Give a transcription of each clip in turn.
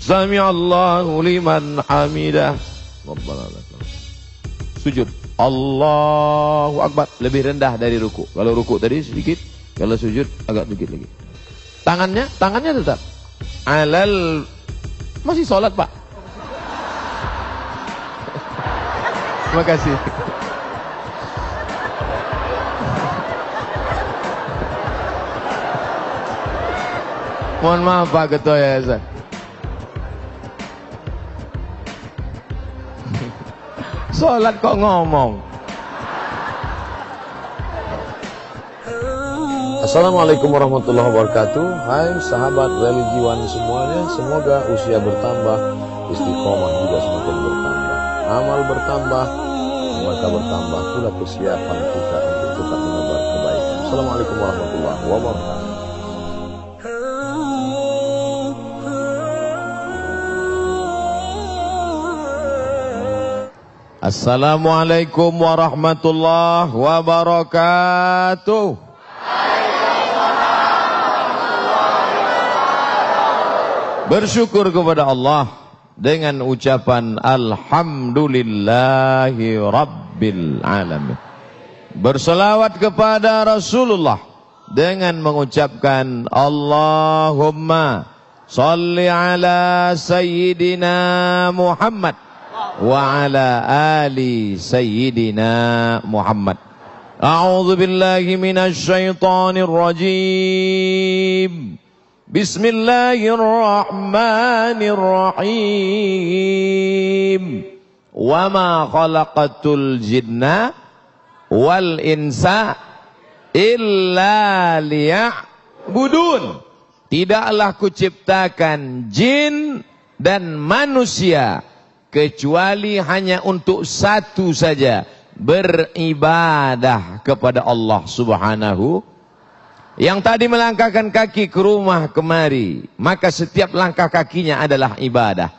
Sami'allahu liman hamidah. Rabbana lakal. Sujud. Allahu Akbar. Lebih rendah dari ruku. Kalau ruku tadi sedikit, kalau sujud agak sedikit lagi. Tangannya tetap alal. Masih sholat, Pak. Terima kasih. Mohon maaf Pak Ketua Yayasan. Sholat kok ngomong. Assalamualaikum warahmatullahi wabarakatuh. Hai sahabat religiwan semuanya, semoga usia bertambah, istiqomah juga semakin bertambah, amal bertambah, maka bertambah pula kesiapan kita untuk tetap menebar kebaikan. Assalamualaikum warahmatullahi wabarakatuh. Assalamualaikum warahmatullahi wabarakatuh. Bersyukur kepada Allah dengan ucapan Alhamdulillahi Rabbil Alamin. Berselawat kepada Rasulullah dengan mengucapkan Allahumma salli ala Sayyidina Muhammad wa ala ali Sayyidina Muhammad. A'udzu billahi minasy syaithanir rajim. Bismillahirrahmanirrahim. Wa ma khalaqatul jinna wal insa illa liya'budun. Tidaklah kuciptakan jin dan manusia kecuali hanya untuk satu saja, beribadah kepada Allah Subhanahu. Yang tadi melangkahkan kaki ke rumah kemari, maka setiap langkah kakinya adalah ibadah.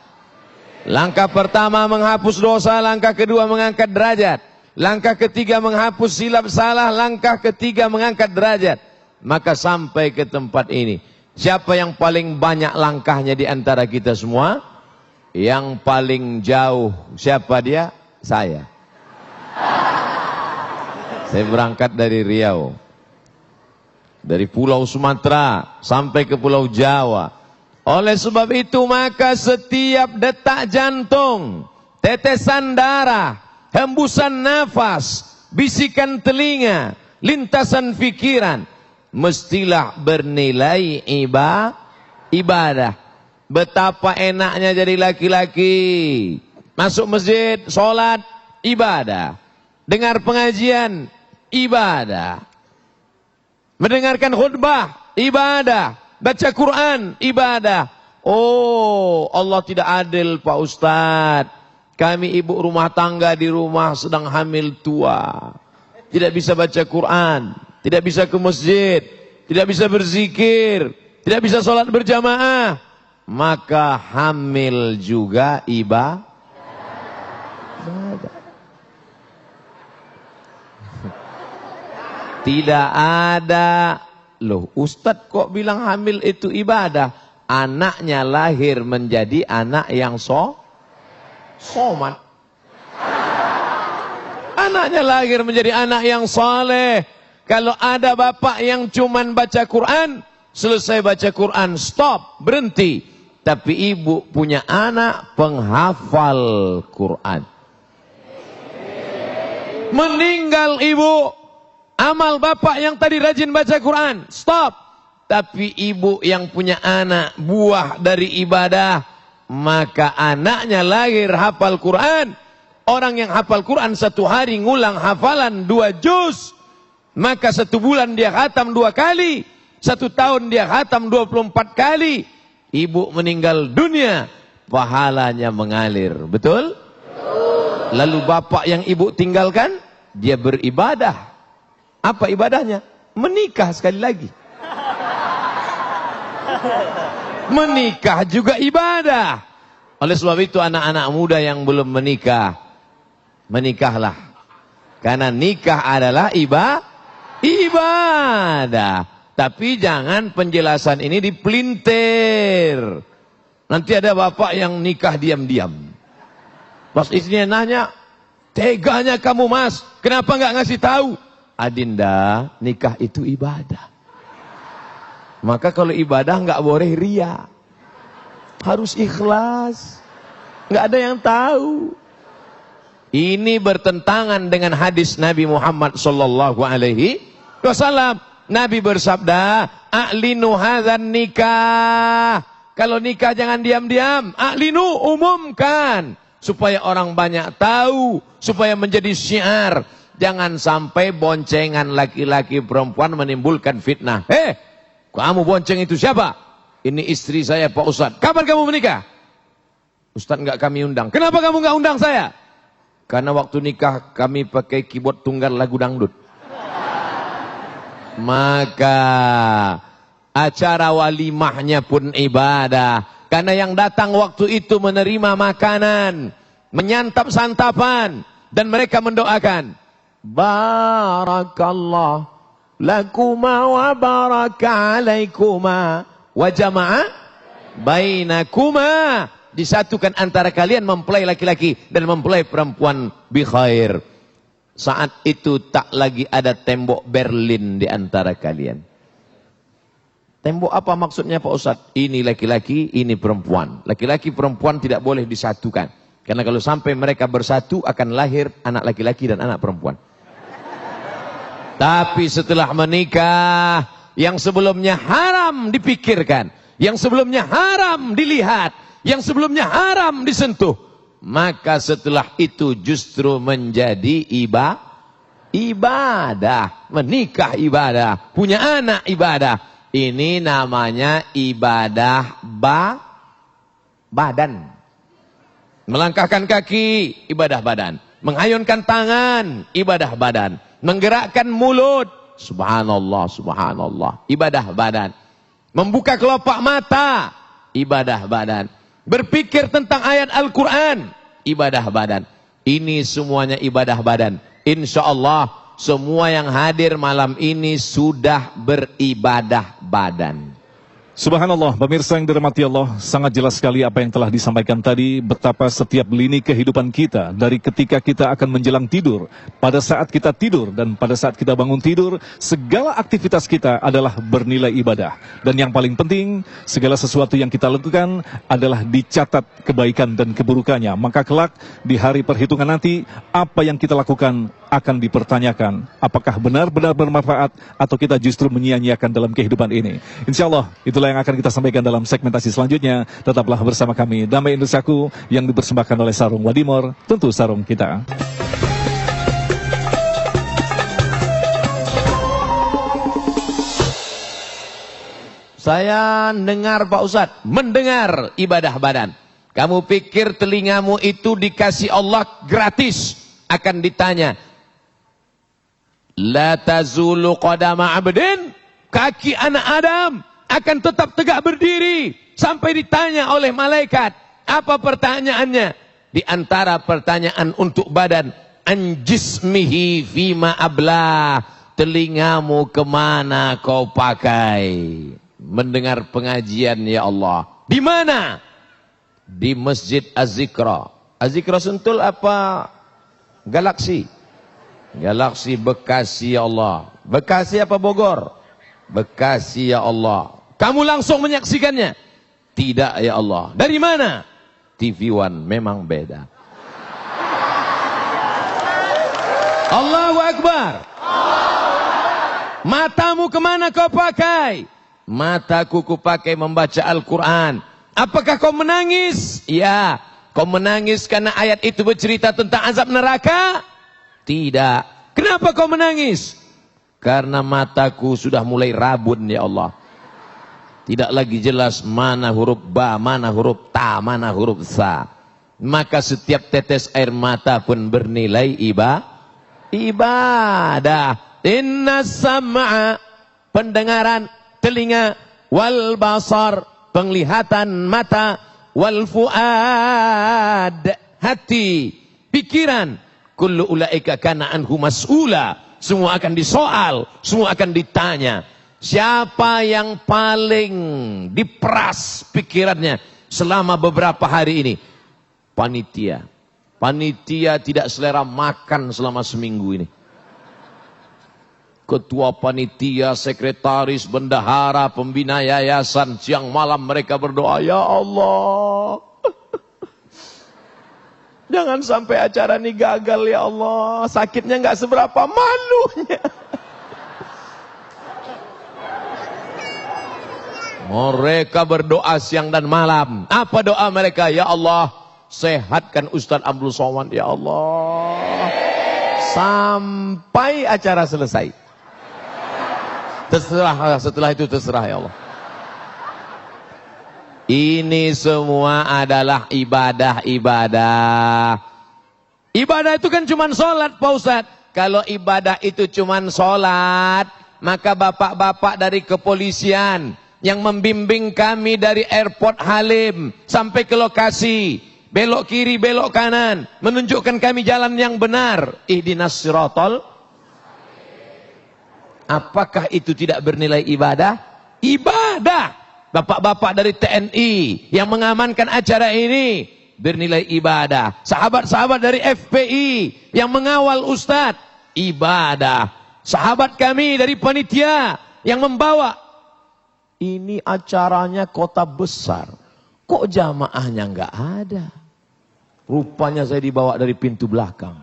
Langkah pertama menghapus dosa, langkah kedua mengangkat derajat, langkah ketiga menghapus silap salah, langkah ketiga mengangkat derajat. Maka sampai ke tempat ini, siapa yang paling banyak langkahnya di antara kita semua? Yang paling jauh siapa dia? Saya. Saya berangkat dari Riau, dari Pulau Sumatera sampai ke Pulau Jawa. Oleh sebab itu maka setiap detak jantung, tetesan darah, hembusan nafas, bisikan telinga, lintasan pikiran mestilah bernilai ibadah. Betapa enaknya jadi laki-laki, masuk masjid, sholat, ibadah. Dengar pengajian, ibadah. Mendengarkan khutbah, ibadah. Baca Quran, ibadah. Oh, Allah tidak adil Pak Ustadz. Kami ibu rumah tangga di rumah sedang hamil tua, tidak bisa baca Quran, tidak bisa ke masjid, tidak bisa berzikir, tidak bisa sholat berjamaah. Maka hamil juga ibadah. Tidak ada. Loh, Ustadz kok bilang hamil itu ibadah? Anaknya lahir menjadi anak yang somat. Anaknya lahir menjadi anak yang saleh. Kalau ada bapak yang cuman baca Quran, selesai baca Quran, stop, berhenti. Tapi ibu punya anak penghafal Quran. Meninggal ibu, amal bapak yang tadi rajin baca Quran, stop. Tapi ibu yang punya anak buah dari ibadah, maka anaknya lahir hafal Quran. Orang yang hafal Quran satu hari ngulang hafalan 2 juz, maka 1 bulan dia khatam 2 kali, 1 tahun dia khatam 24 kali. Ibu meninggal dunia, pahalanya mengalir. Betul? Lalu bapak yang ibu tinggalkan, dia beribadah. Apa ibadahnya? Menikah sekali lagi. Menikah juga ibadah. Oleh sebab itu anak-anak muda yang belum menikah, menikahlah. Karena nikah adalah ibadah. Tapi jangan penjelasan ini dipelintir. Nanti ada bapak yang nikah diam-diam. Pas istrinya nanya, teganya kamu mas, kenapa nggak ngasih tahu? Adinda, nikah itu ibadah. Maka kalau ibadah nggak boleh ria, harus ikhlas. Nggak ada yang tahu. Ini bertentangan dengan hadis Nabi Muhammad sallallahu alaihi wasallam. Nabi bersabda, "A'linu hadzan nikah." Kalau nikah jangan diam-diam, a'linu, umumkan supaya orang banyak tahu, supaya menjadi syiar. Jangan sampai boncengan laki-laki perempuan menimbulkan fitnah. Kamu bonceng itu siapa? Ini istri saya Pak Ustadz. Kapan kamu menikah? Ustadz enggak kami undang. Kenapa kamu enggak undang saya? Karena waktu nikah kami pakai keyboard tunggal lagu dangdut. Maka acara walimahnya pun ibadah. Karena yang datang waktu itu menerima makanan, menyantap santapan, dan mereka mendoakan, barakallah lakuma wa baraka alaikuma wa jama'a bainakuma. Disatukan antara kalian, mempelai laki-laki dan mempelai perempuan bi khair. Saat itu tak lagi ada tembok Berlin di antara kalian. Tembok apa maksudnya Pak Ustadz? Ini laki-laki, ini perempuan. Laki-laki perempuan tidak boleh disatukan. Karena kalau sampai mereka bersatu akan lahir anak laki-laki dan anak perempuan. Tapi setelah menikah, yang sebelumnya haram dipikirkan, yang sebelumnya haram dilihat, yang sebelumnya haram disentuh, maka setelah itu justru menjadi ibadah. Menikah ibadah, punya anak ibadah. Ini namanya ibadah badan. Melangkahkan kaki, ibadah badan. Mengayunkan tangan, ibadah badan. Menggerakkan mulut, subhanallah, subhanallah, ibadah badan. Membuka kelopak mata, ibadah badan. Berpikir tentang ayat Al-Quran, ibadah badan. Ini semuanya ibadah badan. Insya Allah semua yang hadir malam ini sudah beribadah badan. Subhanallah, pemirsa yang dirahmati Allah, sangat jelas sekali apa yang telah disampaikan tadi, betapa setiap lini kehidupan kita, dari ketika kita akan menjelang tidur, pada saat kita tidur, dan pada saat kita bangun tidur, segala aktivitas kita adalah bernilai ibadah. Dan yang paling penting, segala sesuatu yang kita lakukan adalah dicatat kebaikan dan keburukannya. Maka kelak, di hari perhitungan nanti, apa yang kita lakukan akan dipertanyakan. Apakah benar-benar bermanfaat, atau kita justru menyia-nyiakan dalam kehidupan ini. Insya Allah, itulah yang akan kita sampaikan dalam segmentasi selanjutnya. Tetaplah bersama kami, Damai Indonesiaku, yang dipersembahkan oleh Sarung Wadimor, tentu sarung kita. Saya dengar Pak Ustadz, mendengar ibadah badan. Kamu pikir telingamu itu dikasih Allah gratis? Akan ditanya, la tazulu qadama abdin, kaki anak Adam akan tetap tegak berdiri sampai ditanya oleh malaikat. Apa pertanyaannya? Di antara pertanyaan untuk badan, an jismihi fima ablah, telingamu kemana kau pakai? Mendengar pengajian ya Allah. Di mana? Di Masjid Az-Zikra. Az-Zikra Sentul apa Galaksi? Galaksi Bekasi ya Allah. Bekasi apa Bogor? Bekasi ya Allah. Kamu langsung menyaksikannya? Tidak ya Allah. Dari mana? TV One, memang beda. Allahu Akbar. Matamu kemana kau pakai? Mataku kupakai membaca Al-Quran. Apakah kau menangis? Ya. Kau menangis karena ayat itu bercerita tentang azab neraka? Tidak. Kenapa kau menangis? Karena mataku sudah mulai rabun ya Allah. Tidak lagi jelas mana huruf ba, mana huruf ta, mana huruf sa. Maka setiap tetes air mata pun bernilai ibadah. Inna sam'a, pendengaran telinga, wal basar, penglihatan mata, wal fuad, hati, pikiran, kullu ulaika kana anhu mas'ula. Semua akan disoal, semua akan ditanya. Siapa yang paling diperas pikirannya? selama beberapa hari ini. Panitia tidak selera makan selama seminggu ini. Ketua panitia, sekretaris, bendahara, pembina yayasan, siang malam mereka berdoa, ya Allah, jangan sampai acara ini gagal ya Allah. Sakitnya nggak seberapa, malunya. Mereka berdoa siang dan malam. Apa doa mereka? Ya Allah, sehatkan Ustaz Abdul Somad ya Allah. Sampai acara selesai. Terserah, setelah itu terserah ya Allah. Ini semua adalah ibadah-ibadah. Ibadah itu kan cuma sholat Pak Ustadz. Kalau ibadah itu cuma sholat, maka bapak-bapak dari kepolisian yang membimbing kami dari airport Halim sampai ke lokasi, belok kiri, belok kanan, menunjukkan kami jalan yang benar. Ihdinas siratal. Apakah itu tidak bernilai ibadah? Ibadah. Bapak-bapak dari TNI yang mengamankan acara ini bernilai ibadah. Sahabat-sahabat dari FPI yang mengawal Ustadz, ibadah. Sahabat kami dari panitia yang membawa. Ini acaranya kota besar. Kok jamaahnya nggak ada? Rupanya saya dibawa dari pintu belakang.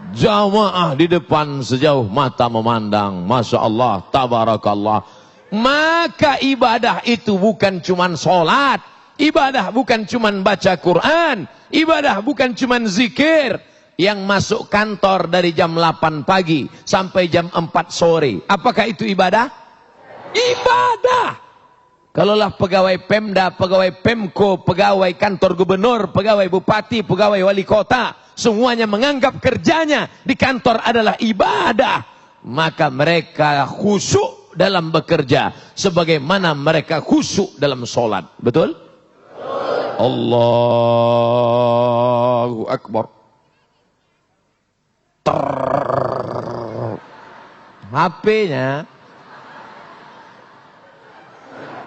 Jamaah di depan sejauh mata memandang. Masya Allah, tabarakallah. Maka ibadah itu bukan cuman sholat. Ibadah bukan cuman baca Quran. Ibadah bukan cuman zikir. Yang masuk kantor dari jam 8 pagi sampai jam 4 sore. Apakah itu ibadah? Ibadah. Kalaulah pegawai Pemda, pegawai Pemko, pegawai kantor gubernur, pegawai bupati, pegawai wali kota, semuanya menganggap kerjanya di kantor adalah ibadah, maka mereka khusyuk dalam bekerja sebagaimana mereka khusyuk dalam sholat. Betul? Allahu Akbar.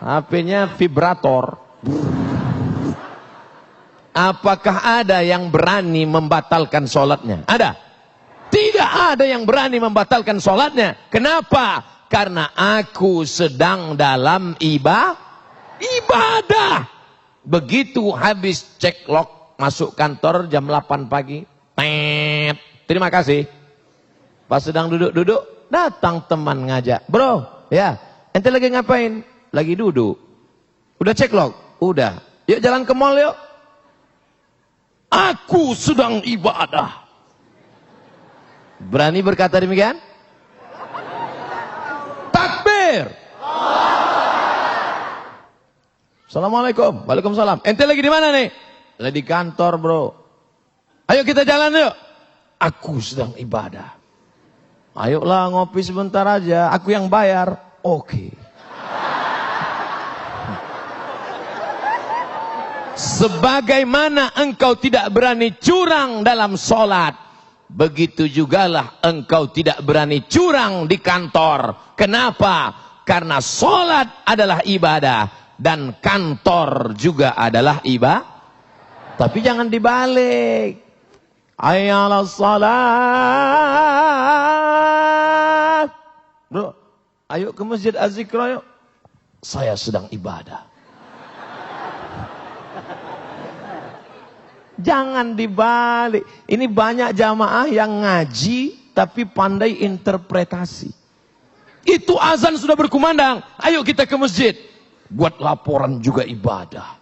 HP-nya vibrator. Apakah ada yang berani membatalkan sholatnya? Ada? Tidak ada yang berani membatalkan sholatnya. Kenapa? Karena aku sedang dalam ibadah. Begitu habis cek log, masuk kantor jam 8 pagi. Terima kasih. Pas sedang duduk-duduk, datang teman ngajak. Bro, ya, ente lagi ngapain? Lagi duduk. Udah cek log? Udah. Yuk jalan ke mall yuk. Aku sedang ibadah. Berani berkata demikian? Takbir. Assalamualaikum. Waalaikumsalam. Ente lagi di mana nih? Lagi di kantor bro. Ayo kita jalan yuk. Aku sedang ibadah. Ayolah ngopi sebentar aja. Aku yang bayar. Oke. Sebagaimana engkau tidak berani curang dalam sholat, begitu jugalah engkau tidak berani curang di kantor. Kenapa? Karena sholat adalah ibadah dan kantor juga adalah ibadah. Tapi jangan dibalik. Hayya salat. Bro, ayo ke masjid Az-Zikra yuk. Saya sedang ibadah. Jangan dibalik. Ini banyak jamaah yang ngaji tapi pandai interpretasi. Itu azan sudah berkumandang. Ayo kita ke masjid. Buat laporan juga ibadah.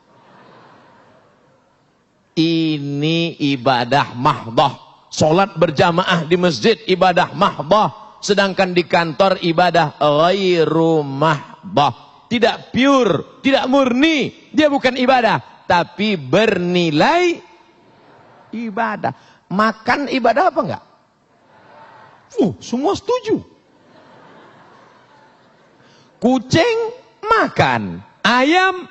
Ini ibadah mahdoh. Solat berjamaah di masjid ibadah mahdoh. Sedangkan di kantor ibadah ghairu mahdoh. Tidak pure, tidak murni. Dia bukan ibadah. Tapi bernilai ibadah. Makan ibadah apa enggak? Semua setuju. Kucing makan, ayam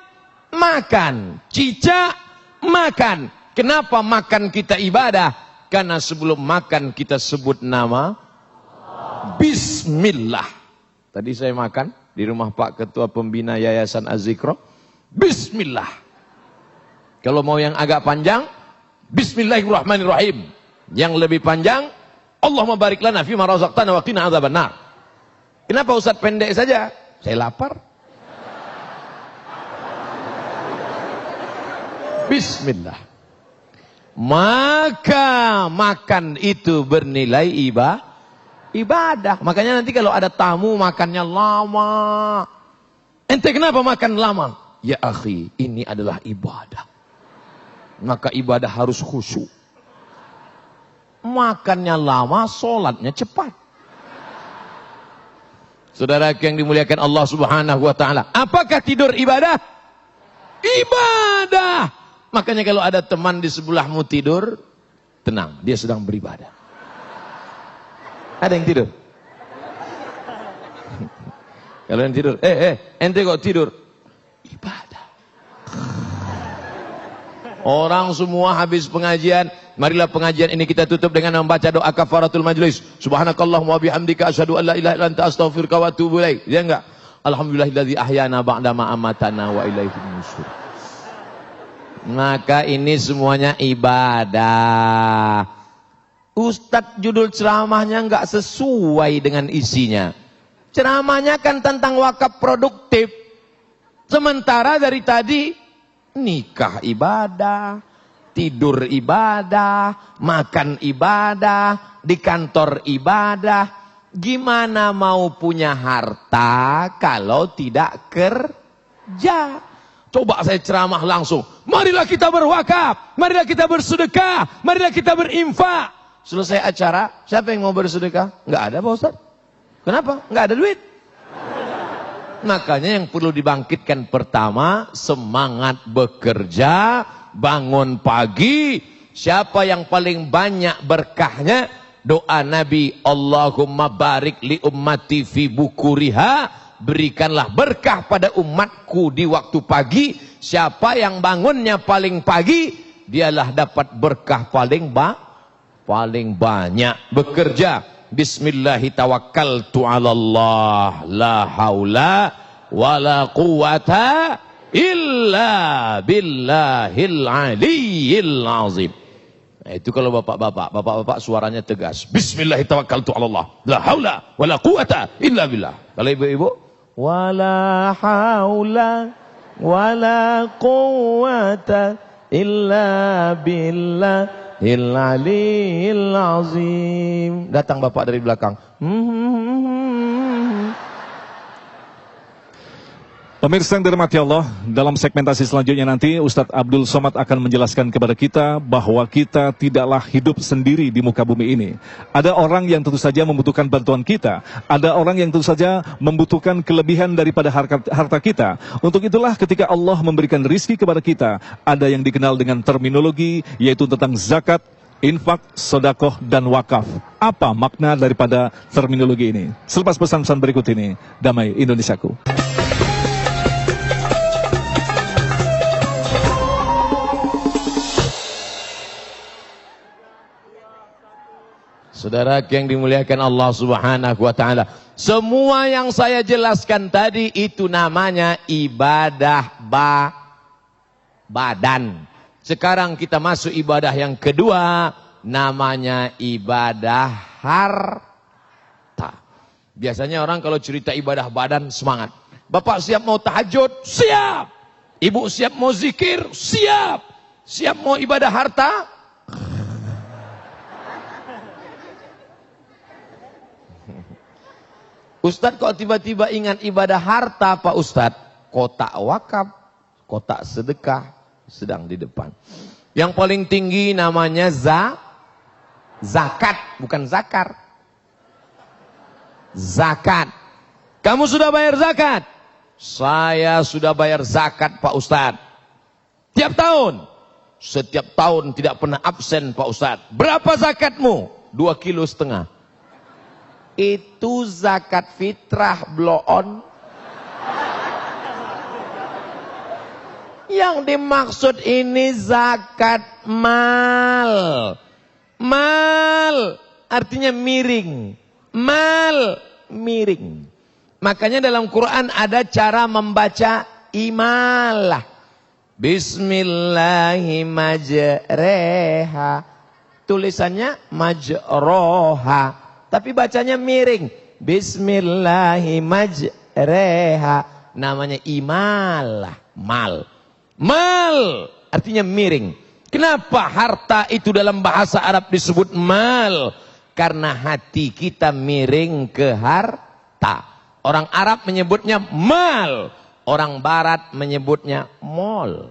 makan, cicak makan. Kenapa makan kita ibadah? Karena sebelum makan kita sebut nama Bismillah. Tadi saya makan di rumah Pak Ketua Pembina Yayasan Az-Zikra. Bismillah. Kalau mau yang agak panjang, Bismillahirrahmanirrahim. Yang lebih panjang, Allahumma barik lana fima razaqtana wa qina adzabannar. Kenapa Ustaz pendek saja? Saya lapar. Bismillah. Maka makan itu bernilai ibadah. Makanya nanti kalau ada tamu makannya lama. Ente kenapa makan lama? Ya akhi, ini adalah ibadah. Maka ibadah harus khusyuk. Makannya lama, sholatnya cepat. Saudara yang dimuliakan Allah Subhanahu wa taala, apakah tidur ibadah? Ibadah. Makanya kalau ada teman di sebelahmu tidur, tenang, dia sedang beribadah. Ada yang tidur? Kalau yang tidur, ente kok tidur? Ibadah. Orang semua habis pengajian, marilah pengajian ini kita tutup dengan membaca doa kafaratul majlis. Subhanakallahumma wa bihamdika asyhadu an la ilaha illa anta astaghfiruka wa atubu ilaik. Ya enggak? Alhamdulillahilladzi ahyana ba'da ma amatana wa ilaihin nusyur. Maka ini semuanya ibadah. Ustadz judul ceramahnya enggak sesuai dengan isinya. Ceramahnya kan tentang wakaf produktif. Sementara dari tadi nikah ibadah, tidur ibadah, makan ibadah, di kantor ibadah. Gimana mau punya harta kalau tidak kerja? Coba saya ceramah langsung. Marilah kita berwakaf, marilah kita bersedekah, marilah kita berinfak. Selesai acara, siapa yang mau bersedekah? Enggak ada Pak Ustaz. Kenapa? Enggak ada duit. Makanya yang perlu dibangkitkan pertama, semangat bekerja, bangun pagi. Siapa yang paling banyak berkahnya? Doa Nabi, Allahumma barik li ummati fi bukuriha. Berikanlah berkah pada umatku di waktu pagi. Siapa yang bangunnya paling pagi, dialah dapat berkah paling banyak. Bekerja. Bismillahi tawakkaltu ala Allah, la haula wala quwata illa billahil aliyyil azim. Nah, itu kalau bapak-bapak suaranya tegas. Bismillahi tawakkaltu ala Allah, la haula wala quwata illa billah. Kalau ibu-ibu, wala haula wala quwata illa billah Al-Aliyil Azim. Datang bapak dari belakang. Pemirsa yang dirahmati Allah, dalam segmentasi selanjutnya nanti Ustadz Abdul Somad akan menjelaskan kepada kita bahwa kita tidaklah hidup sendiri di muka bumi ini. Ada orang yang tentu saja membutuhkan bantuan kita. Ada orang yang tentu saja membutuhkan kelebihan daripada harta kita. Untuk itulah ketika Allah memberikan rizki kepada kita, ada yang dikenal dengan terminologi yaitu tentang zakat, infak, sodakoh, dan wakaf. Apa makna daripada terminologi ini? Selepas pesan-pesan berikut ini, damai Indonesiaku. Saudara yang dimuliakan Allah Subhanahu wa taala, semua yang saya jelaskan tadi itu namanya ibadah badan. Sekarang kita masuk ibadah yang kedua, namanya ibadah harta. Biasanya orang kalau cerita ibadah badan semangat. Bapak siap mau tahajud? Siap. Ibu siap mau zikir? Siap. Siap mau ibadah harta? Ustadz kok tiba-tiba ingat ibadah harta Pak Ustadz? Kotak wakaf, kotak sedekah sedang di depan. Yang paling tinggi namanya zakat, bukan zakar. Zakat. Kamu sudah bayar zakat? Saya sudah bayar zakat Pak Ustadz. Tiap tahun? Setiap tahun tidak pernah absen Pak Ustadz. Berapa zakatmu? 2,5 kilo. Itu zakat fitrah bloon. Yang dimaksud ini zakat mal. Mal artinya miring. Mal miring. Makanya dalam Quran ada cara membaca imalah. Bismillahirrahmanirrahim. Tulisannya majroha, tapi bacanya miring. Bismillahirrahmanirrahim. Namanya imalah, mal. Mal artinya miring. Kenapa harta itu dalam bahasa Arab disebut mal? Karena hati kita miring ke harta. Orang Arab menyebutnya mal, orang Barat menyebutnya mall.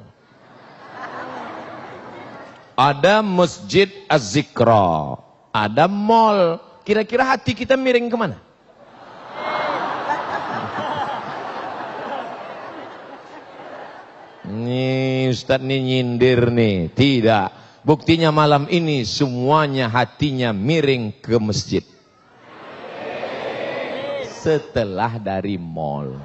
Ada masjid Az-Zikra, ada mall. Kira-kira hati kita miring kemana? Nih Ustadz nih nyindir nih. Tidak. Buktinya malam ini semuanya hatinya miring ke masjid. Setelah dari mall.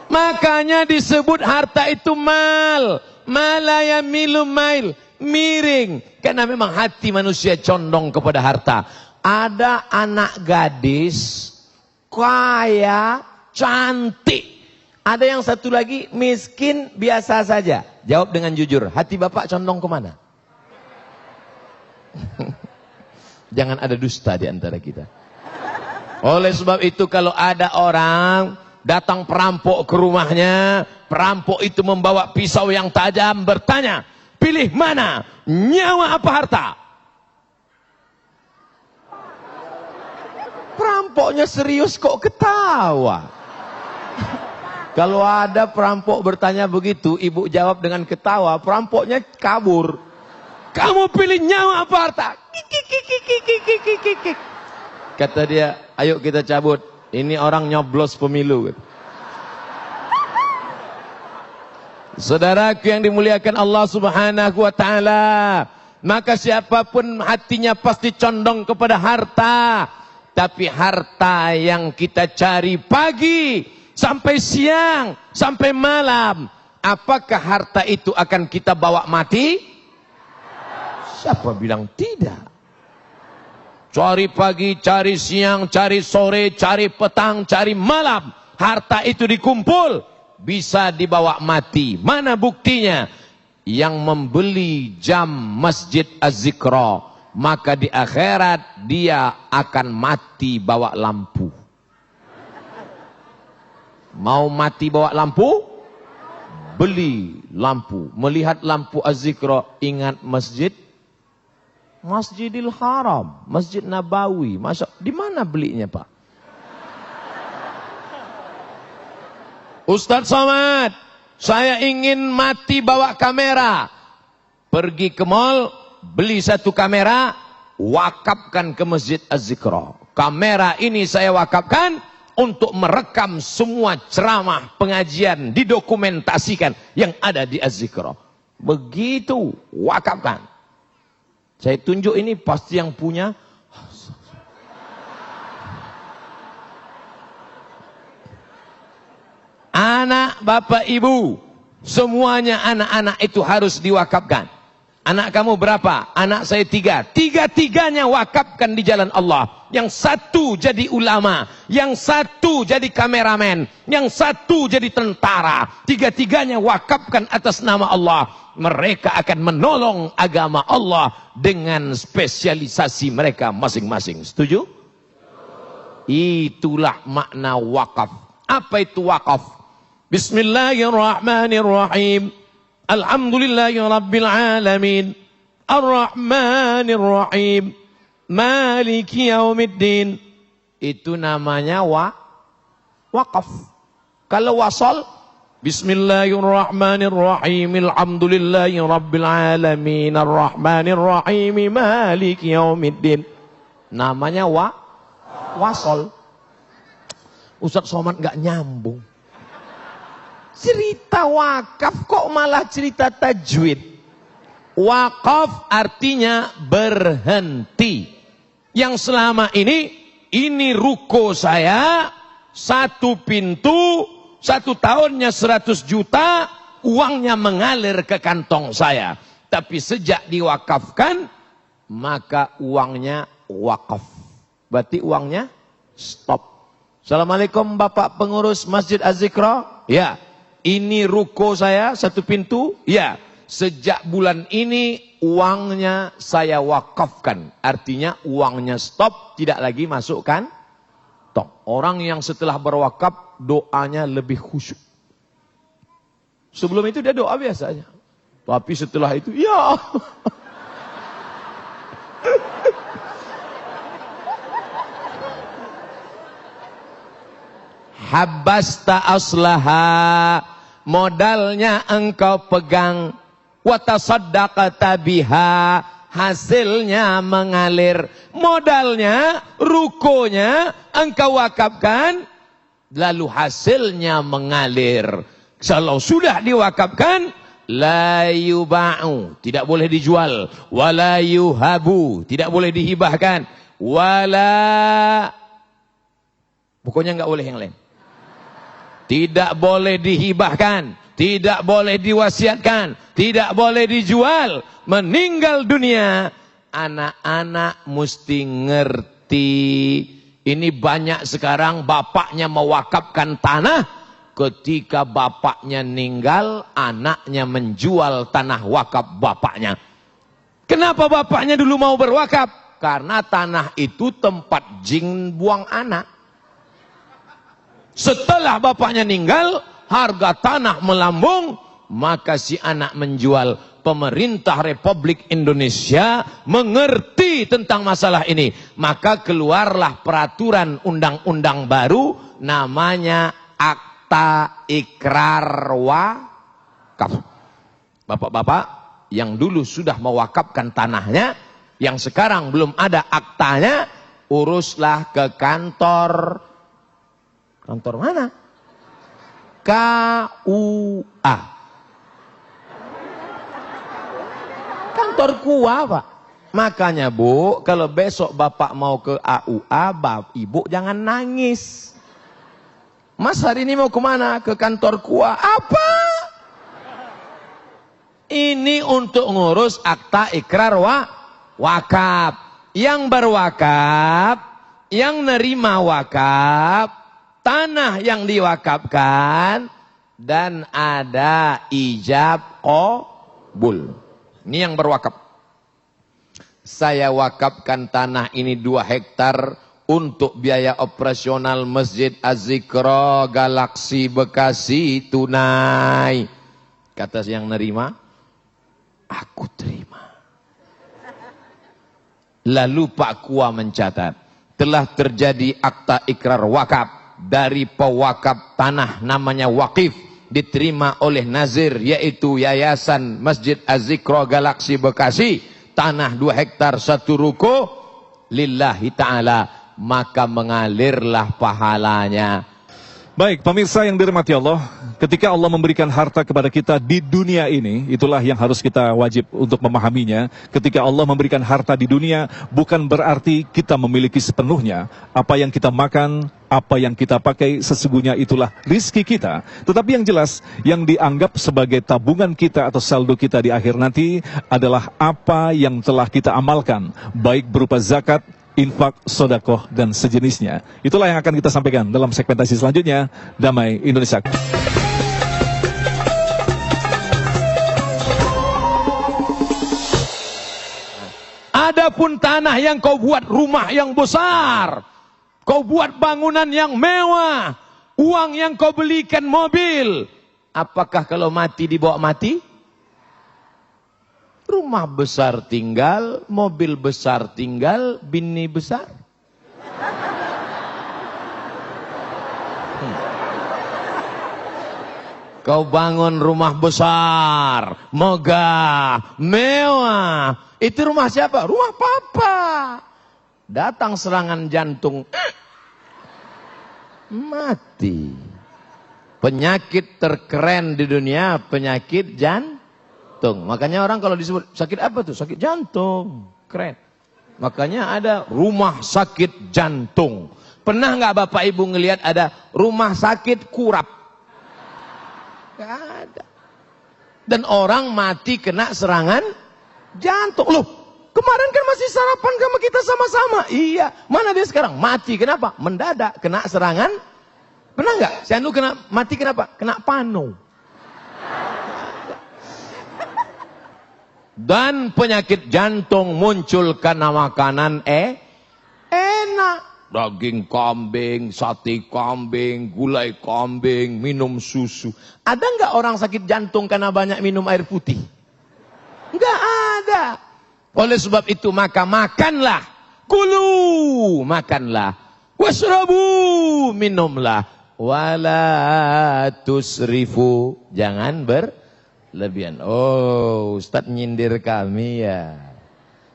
Makanya disebut harta itu mal. Malaya milu mail. Miring. Karena memang hati manusia condong kepada harta. Ada anak gadis kaya, cantik. Ada yang satu lagi miskin, biasa saja. Jawab dengan jujur, hati bapak condong kemana? Jangan ada dusta di antara kita. Oleh sebab itu kalau ada orang datang perampok ke rumahnya, perampok itu membawa pisau yang tajam, bertanya, pilih mana? Nyawa apa harta? Perampoknya serius kok ketawa. Kalau ada perampok bertanya begitu, ibu jawab dengan ketawa, perampoknya kabur. Kamu pilih nyawa apa harta? Kata dia, ayo kita cabut. Ini orang nyoblos pemilu. Saudaraku yang dimuliakan Allah Subhanahu wa taala, maka siapapun hatinya pasti condong kepada harta. Tapi harta yang kita cari pagi sampai siang, sampai malam, apakah harta itu akan kita bawa mati? Siapa bilang tidak? Cari pagi, cari siang, cari sore, cari petang, cari malam. Harta itu dikumpul, bisa dibawa mati. Mana buktinya? Yang membeli jam Masjid Az-Zikra, maka di akhirat dia akan mati bawa lampu. Mau mati bawa lampu? Beli lampu. Melihat lampu Az-Zikra, ingat masjid? Masjidil Haram, Masjid Nabawi. Masa di mana belinya, Pak? Ustadz Somad, saya ingin mati bawa kamera. Pergi ke mall, beli satu kamera, wakafkan ke Masjid Az-Zikra. Kamera ini saya wakafkan untuk merekam semua ceramah pengajian, didokumentasikan yang ada di Az-Zikra. Begitu, wakafkan. Saya tunjuk ini pasti yang punya. Anak, bapak, ibu, semuanya anak-anak itu harus diwakafkan. Anak kamu berapa? Anak saya 3. Tiga-tiganya wakafkan di jalan Allah. Yang satu jadi ulama, yang satu jadi kameramen, yang satu jadi tentara. Tiga-tiganya wakafkan atas nama Allah. Mereka akan menolong agama Allah dengan spesialisasi mereka masing-masing. Setuju? Itulah makna wakaf. Apa itu wakaf? Bismillahirrahmanirrahim. Alhamdulillahirabbil alamin. Ar-Rahmanir-Rahim. Maliki yaumiddin. Itu namanya wakaf. Kalau wasal, Bismillahirrahmanirrahim. Alhamdulillahirabbil alamin. Ar-Rahmanir-Rahim. Maliki yaumiddin. Namanya wasal. Ustadz Somad nggak nyambung. Cerita wakaf kok malah cerita tajwid. Wakaf artinya berhenti. Yang selama ini ruko saya, satu pintu, 1 tahunnya 100 juta, uangnya mengalir ke kantong saya. Tapi sejak diwakafkan, maka uangnya wakaf. Berarti uangnya stop. Assalamualaikum Bapak pengurus Masjid Az-Zikra. Ya, ini ruko saya, satu pintu. Ya, sejak bulan ini uangnya saya wakafkan. Artinya uangnya stop, tidak lagi masukkan. Orang yang setelah berwakaf doanya lebih khusyuk. Sebelum itu dia doa biasa aja. Tapi setelah itu, ya. Habbasta aslaha, modalnya engkau pegang, wa tasaddaqta biha, hasilnya mengalir. Modalnya, rukonya engkau wakafkan, lalu hasilnya mengalir. Kalau sudah diwakafkan, la yuba'u, tidak boleh dijual, wala yuhabu, tidak boleh dihibahkan, wala, pokoknya enggak boleh yang lain. Tidak boleh dihibahkan, tidak boleh diwasiatkan, tidak boleh dijual. Meninggal dunia, anak-anak mesti ngerti. Ini banyak sekarang bapaknya mewakafkan tanah, ketika bapaknya meninggal, anaknya menjual tanah wakaf bapaknya. Kenapa bapaknya dulu mau berwakaf? Karena tanah itu tempat jin buang anak. Setelah bapaknya meninggal, harga tanah melambung, maka si anak menjual. Pemerintah Republik Indonesia mengerti tentang masalah ini. Maka keluarlah peraturan undang-undang baru, namanya Akta Ikrar Wakaf. Bapak-bapak yang dulu sudah mewakafkan tanahnya, yang sekarang belum ada aktanya, uruslah ke kantor. Kantor mana? KUA. Kantor KUA, Pak. Makanya Bu, kalau besok Bapak mau ke AUA, Ibu jangan nangis. Mas hari ini mau kemana? Ke kantor KUA. Apa? Ini untuk ngurus akta ikrar wakaf. Yang berwakaf, yang nerima wakaf, tanah yang diwakafkan, dan ada ijab qabul. Ini yang berwakaf. Saya wakafkan tanah ini 2 hektar untuk biaya operasional Masjid Az-Zikra Galaksi Bekasi tunai. Kata yang nerima, aku terima. Lalu Pak Kua mencatat, telah terjadi akta ikrar wakaf dari pewakaf tanah namanya wakif, diterima oleh nazir, yaitu Yayasan Masjid Az-Zikra Galaksi Bekasi, tanah 2 hektar 1 ruko, lillahi ta'ala, maka mengalirlah pahalanya. Baik, pemirsa yang dirahmati Allah, ketika Allah memberikan harta kepada kita di dunia ini, itulah yang harus kita wajib untuk memahaminya. Ketika Allah memberikan harta di dunia, bukan berarti kita memiliki sepenuhnya. Apa yang kita makan, apa yang kita pakai, sesungguhnya itulah rizki kita. Tetapi yang jelas, yang dianggap sebagai tabungan kita atau saldo kita di akhir nanti adalah apa yang telah kita amalkan, baik berupa zakat, infak, sodakoh, dan sejenisnya. Itulah yang akan kita sampaikan dalam segmentasi selanjutnya. Damai Indonesia. Adapun tanah yang kau buat rumah yang besar, kau buat bangunan yang mewah, uang yang kau belikan mobil, apakah kalau mati dibawa mati? Rumah besar tinggal, mobil besar tinggal, bini besar. Kau bangun rumah besar, megah, mewah. Itu rumah siapa? Rumah papa. Datang serangan jantung, mati. Penyakit terkeren di dunia, penyakit jantung. Makanya orang kalau disebut sakit apa tuh? Sakit jantung. Keren. Makanya ada rumah sakit jantung. Pernah nggak Bapak Ibu ngelihat ada rumah sakit kurap? Nggak ada. Dan orang mati kena serangan jantung. Loh, Kemarin kan masih sarapan sama kita sama-sama. Iya, mana dia sekarang? Mati. Kenapa? Mendadak, kena serangan. Pernah nggak? Si Anu kena mati kenapa? Kena pano. Dan penyakit jantung muncul karena makanan enak. Daging kambing, sate kambing, gulai kambing, minum susu. Ada nggak orang sakit jantung karena banyak minum air putih? Nggak ada. Oleh sebab itu maka makanlah. Kulu, makanlah. Washrabu, minumlah. Wala tusrifu, jangan berlebihan. Oh, Ustadz nyindir kami ya.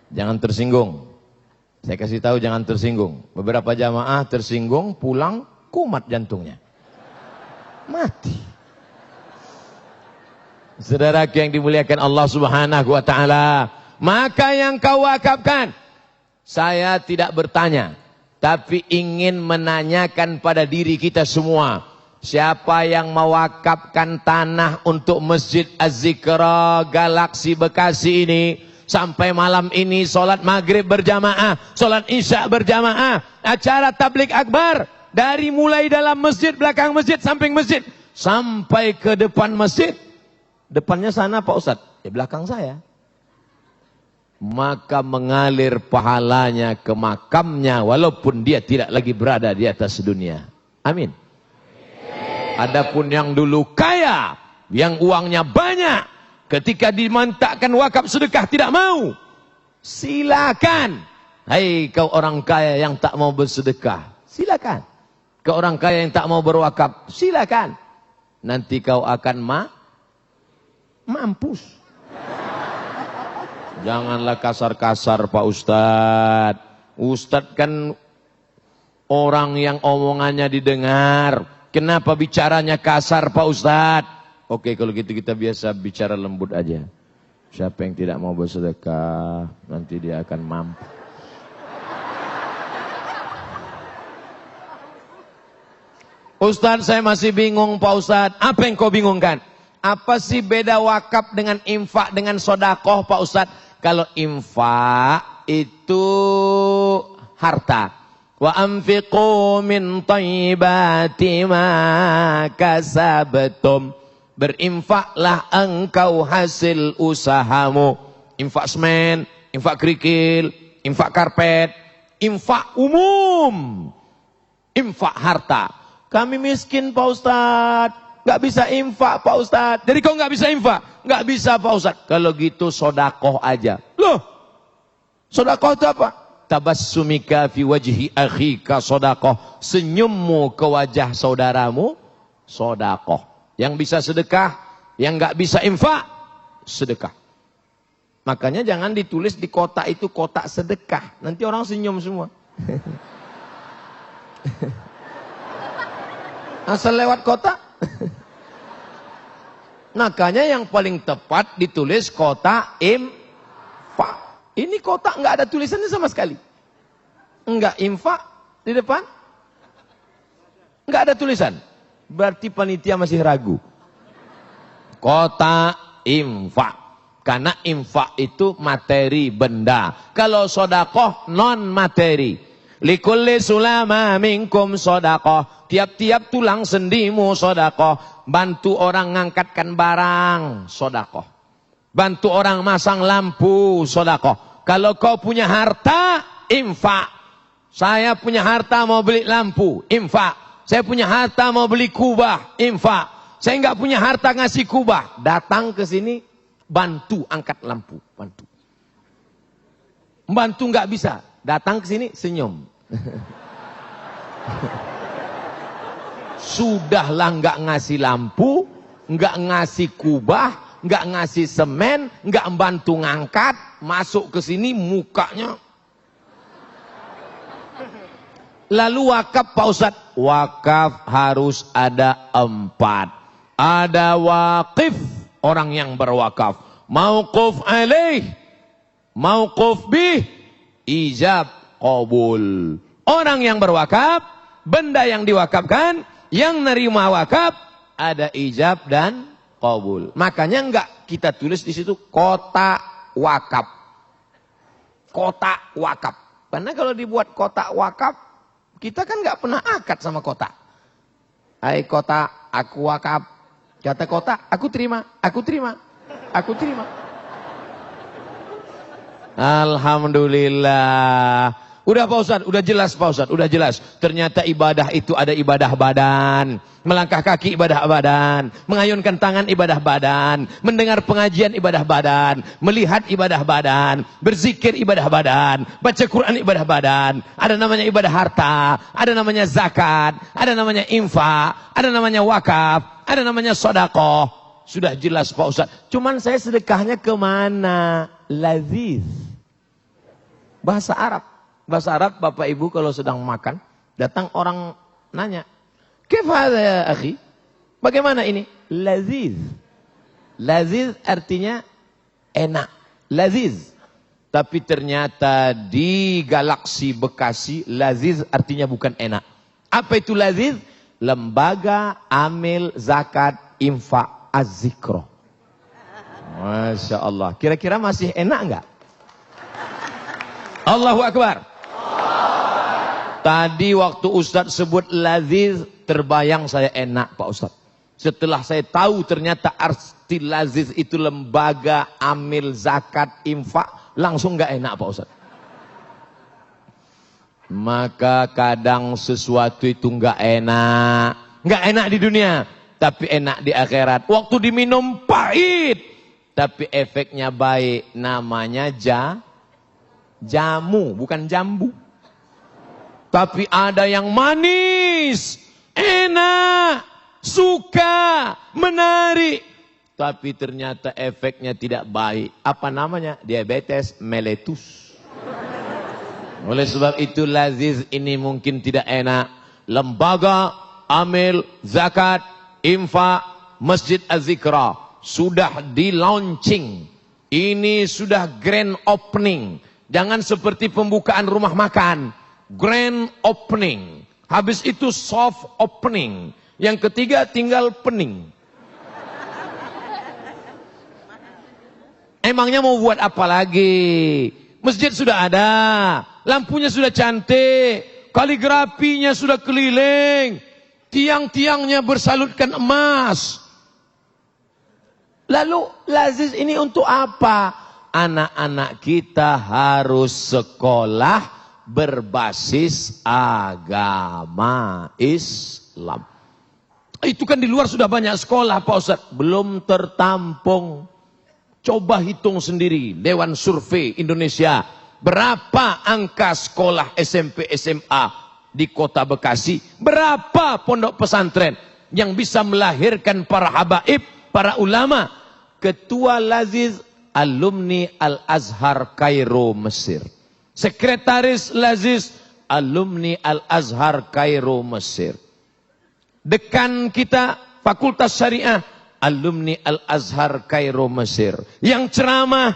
Jangan tersinggung. Saya kasih tahu jangan tersinggung. Beberapa jamaah tersinggung, pulang kumat jantungnya. Mati. Saudara yang dimuliakan Allah Subhanahu wa taala, maka yang kau wakafkan, saya tidak bertanya, tapi ingin menanyakan pada diri kita semua, siapa yang mewakafkan tanah untuk Masjid Az-Zikra Galaksi Bekasi ini? Sampai malam ini sholat maghrib berjamaah, sholat isya berjamaah, acara tablik akbar. Dari mulai dalam masjid, belakang masjid, samping masjid. Sampai ke depan masjid. Depannya sana Pak Ustadz, ya belakang saya. Maka mengalir pahalanya ke makamnya, walaupun dia tidak lagi berada di atas dunia. Amin. Adapun yang dulu kaya, yang uangnya banyak, ketika dimantakkan wakaf sedekah tidak mau. Silakan. Hai kau orang kaya yang tak mau bersedekah. Silakan. Kau orang kaya yang tak mau berwakaf. Silakan. Nanti kau akan mampus. Janganlah kasar-kasar Pak Ustadz. Ustadz kan orang yang omongannya didengar. Kenapa bicaranya kasar Pak Ustadz? Oke, kalau gitu kita biasa bicara lembut aja. Siapa yang tidak mau bersedekah, nanti dia akan mampu. Ustadz, saya masih bingung Pak Ustadz. Apa yang kau bingungkan? Apa sih beda wakaf dengan infak dengan sodakoh Pak Ustadz? Kalau infak itu harta. Wa anfiqu min thayyibati ma kasabtum. Berinfaklah engkau hasil usahamu. Infak semen, infak kerikil, infak karpet, infak umum, infak harta. Kami miskin Pak Ustadz, gak bisa infak Pak Ustadz. Jadi kau gak bisa infak? Gak bisa Pak Ustadz. Kalau gitu sodakoh aja. Loh, sodakoh itu apa? Tabassumika fi wajhi akhika sodakoh. Senyummu ke wajah saudaramu, sodakoh. Yang bisa sedekah, yang nggak bisa infak, sedekah. Makanya jangan ditulis di kotak itu kotak sedekah. Nanti orang senyum semua. Asal lewat kotak. Makanya yang paling tepat ditulis kotak infak. Ini kotak nggak ada tulisannya sama sekali. Nggak infak di depan, nggak ada tulisan. Berarti panitia masih ragu. Kotak infak. Karena infak itu materi benda. Kalau sodakoh non materi. Likulli sulama minkum sodakoh. Tiap-tiap tulang sendimu sodakoh. Bantu orang ngangkatkan barang sodakoh. Bantu orang masang lampu sodakoh. Kalau kau punya harta, infak. Saya punya harta mau beli lampu, infak. Saya punya harta mau beli kubah, infak. Saya nggak punya harta ngasih kubah. Datang ke sini, bantu angkat lampu, bantu. Bantu nggak bisa. Datang ke sini, senyum. Sudahlah nggak ngasih lampu, nggak ngasih kubah, nggak ngasih semen, nggak bantu ngangkat, masuk ke sini mukanya. Lalu wakaf Pak Ustadz, wakaf harus ada 4. Ada wakif, orang yang berwakaf. Mauquf alaih, mauquf bih, ijab qabul. Orang yang berwakaf, benda yang diwakafkan, yang nerima wakaf, ada ijab dan qabul. Makanya enggak kita tulis di situ kotak wakaf. kotak wakaf. Karena kalau dibuat kotak wakaf, kita kan nggak pernah akad sama kotak. Hai kotak, aku wakaf. Kata kotak, aku terima, aku terima, aku terima. Alhamdulillah. Udah Pak Ustadz, udah jelas Pak Ustadz, udah jelas. Ternyata ibadah itu ada ibadah badan. Melangkah kaki ibadah badan. Mengayunkan tangan ibadah badan. Mendengar pengajian ibadah badan. Melihat ibadah badan. Berzikir ibadah badan. Baca Quran ibadah badan. Ada namanya ibadah harta. Ada namanya zakat. Ada namanya infak. Ada namanya wakaf. Ada namanya sedekah. Sudah jelas Pak Ustadz. Cuman saya sedekahnya kemana? Laziz. Bahasa Arab. Bahasa Arab Bapak Ibu kalau sedang makan, datang orang nanya, "Kif hadza ya akhi?" Bagaimana ini? Laziz. Laziz artinya enak. Laziz. Tapi ternyata di galaksi Bekasi, laziz artinya bukan enak. Apa itu laziz? Lembaga Amil Zakat Infak Az-Zikro. Masya Allah. Kira-kira masih enak enggak? Allahu Akbar. Tadi waktu Ustadz sebut laziz, terbayang saya enak Pak Ustadz. Setelah saya tahu ternyata arti laziz itu lembaga amil zakat infak, langsung gak enak Pak Ustadz. Maka kadang sesuatu itu gak enak. Gak enak di dunia, tapi enak di akhirat. Waktu diminum pahit, tapi efeknya baik. Namanya jamu, bukan jambu. Tapi ada yang manis, enak, suka, menarik. Tapi ternyata efeknya tidak baik. Apa namanya? Diabetes mellitus. Oleh sebab itu laziz ini mungkin tidak enak. Lembaga Amil Zakat Infak Masjid Az-Zikra sudah di launching. Ini sudah grand opening. Jangan seperti pembukaan rumah makan. Grand opening. Habis itu soft opening. Yang ketiga tinggal pening. Emangnya mau buat apa lagi? Masjid sudah ada. Lampunya sudah cantik. Kaligrafinya sudah keliling. Tiang-tiangnya bersalutkan emas. Lalu laziz ini untuk apa? Anak-anak kita harus sekolah berbasis agama Islam. Itu kan di luar sudah banyak sekolah Pak Ustadz. Belum tertampung. Coba hitung sendiri. Dewan Survei Indonesia. Berapa angka sekolah SMP SMA di kota Bekasi? Berapa pondok pesantren yang bisa melahirkan para habaib, para ulama? Ketua Laziz alumni Al-Azhar Kairo Mesir. Sekretaris Laziz alumni Al-Azhar Kairo Mesir. Dekan kita Fakultas Syariah alumni Al-Azhar Kairo Mesir. Yang ceramah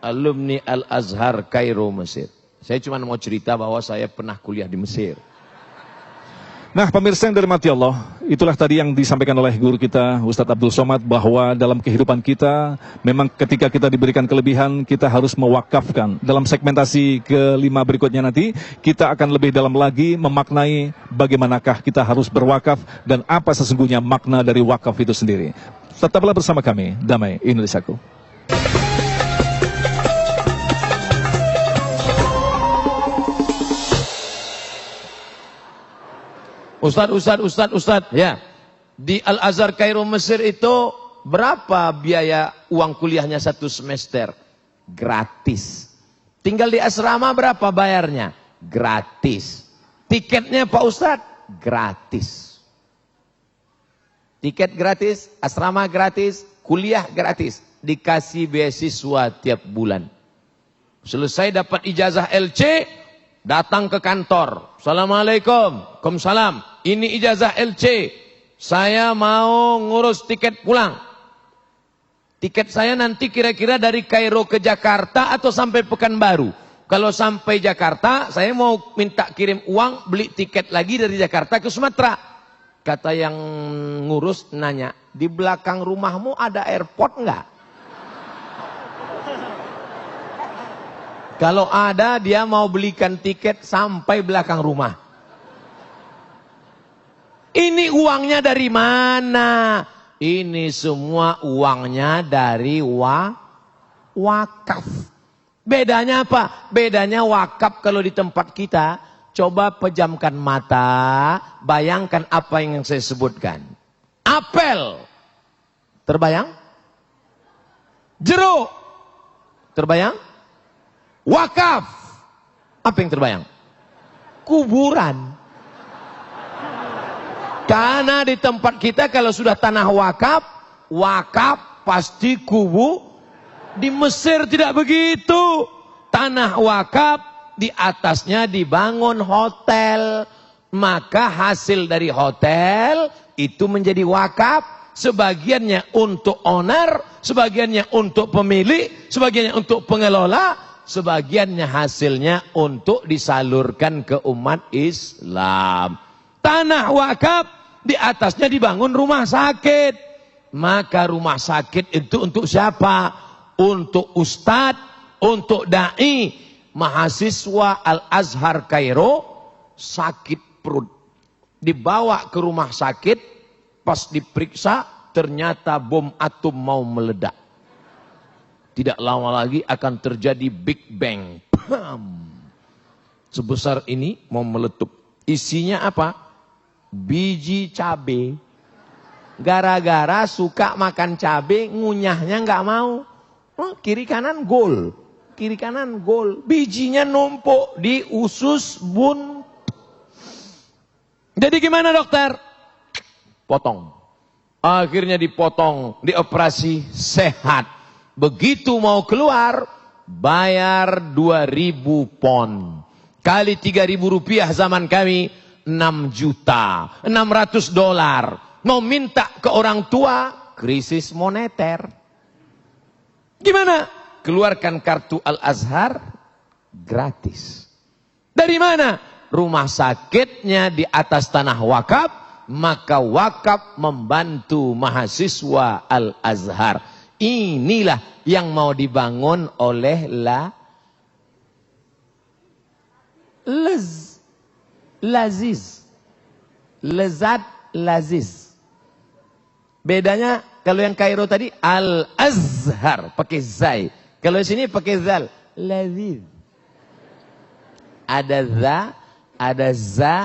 alumni Al-Azhar Kairo Mesir. Saya cuma mau cerita bahwa saya pernah kuliah di Mesir. Nah, pemirsa yang dirahmati Allah, itulah tadi yang disampaikan oleh guru kita Ustadz Abdul Somad, bahwa dalam kehidupan kita memang ketika kita diberikan kelebihan kita harus mewakafkan. Dalam segmentasi kelima berikutnya nanti kita akan lebih dalam lagi memaknai bagaimanakah kita harus berwakaf dan apa sesungguhnya makna dari wakaf itu sendiri. Tetaplah bersama kami, Damai Indonesiaku. Ustadz, ya. Di Al-Azhar Kairo Mesir itu berapa biaya uang kuliahnya satu semester? Gratis. Tinggal di asrama berapa bayarnya? Gratis. Tiketnya Pak Ustadz? Gratis. Tiket gratis, asrama gratis, kuliah gratis. Dikasih beasiswa tiap bulan. Selesai dapat ijazah LC, datang ke kantor. Assalamualaikum. Waalaikumsalam. Ini ijazah LC. Saya mau ngurus tiket pulang. Tiket saya nanti kira-kira dari Kairo ke Jakarta atau sampai Pekanbaru. Kalau sampai Jakarta, saya mau minta kirim uang, beli tiket lagi dari Jakarta ke Sumatera. Kata yang ngurus nanya, di belakang rumahmu ada airport enggak? Kalau ada, dia mau belikan tiket sampai belakang rumah. Ini uangnya dari mana? Ini semua uangnya dari wakaf. Bedanya apa? Bedanya wakaf kalau di tempat kita, coba pejamkan mata, bayangkan apa yang saya sebutkan. Apel, terbayang? Jeruk, terbayang? Wakaf, apa yang terbayang? Kuburan. Karena di tempat kita kalau sudah tanah wakaf, wakaf pasti kubu. Di Mesir tidak begitu. Tanah wakaf, di atasnya dibangun hotel. Maka hasil dari hotel itu menjadi wakaf. Sebagiannya untuk owner, sebagiannya untuk pemilik, sebagiannya untuk pengelola, sebagiannya hasilnya untuk disalurkan ke umat Islam. Tanah wakaf, di atasnya dibangun rumah sakit. Maka rumah sakit itu untuk siapa? Untuk ustadz, untuk da'i. Mahasiswa Al-Azhar Kairo sakit perut. Dibawa ke rumah sakit, pas diperiksa ternyata bom atom mau meledak. Tidak lama lagi akan terjadi Big Bang. Pam. Sebesar ini mau meletup. Isinya apa? Biji cabe. Gara-gara suka makan cabe, ngunyahnya nggak mau. Kiri kanan gol. Kiri kanan gol. Bijinya numpuk di usus bun. Jadi gimana dokter? Potong. Akhirnya dipotong, dioperasi, sehat. Begitu mau keluar, bayar 2.000 pon. Kali 3.000 rupiah zaman kami, 6 juta, 600 dolar. Mau minta ke orang tua, krisis moneter. Gimana? Keluarkan kartu Al-Azhar, gratis. Dari mana? Rumah sakitnya di atas tanah wakaf, maka wakaf membantu mahasiswa Al-Azhar. Inilah yang mau dibangun oleh Laziz. Lezat Laziz. Bedanya kalau yang Kairo tadi Al-Azhar pakai zai. Kalau sini pakai zal. Laziz. Ada za, ada za,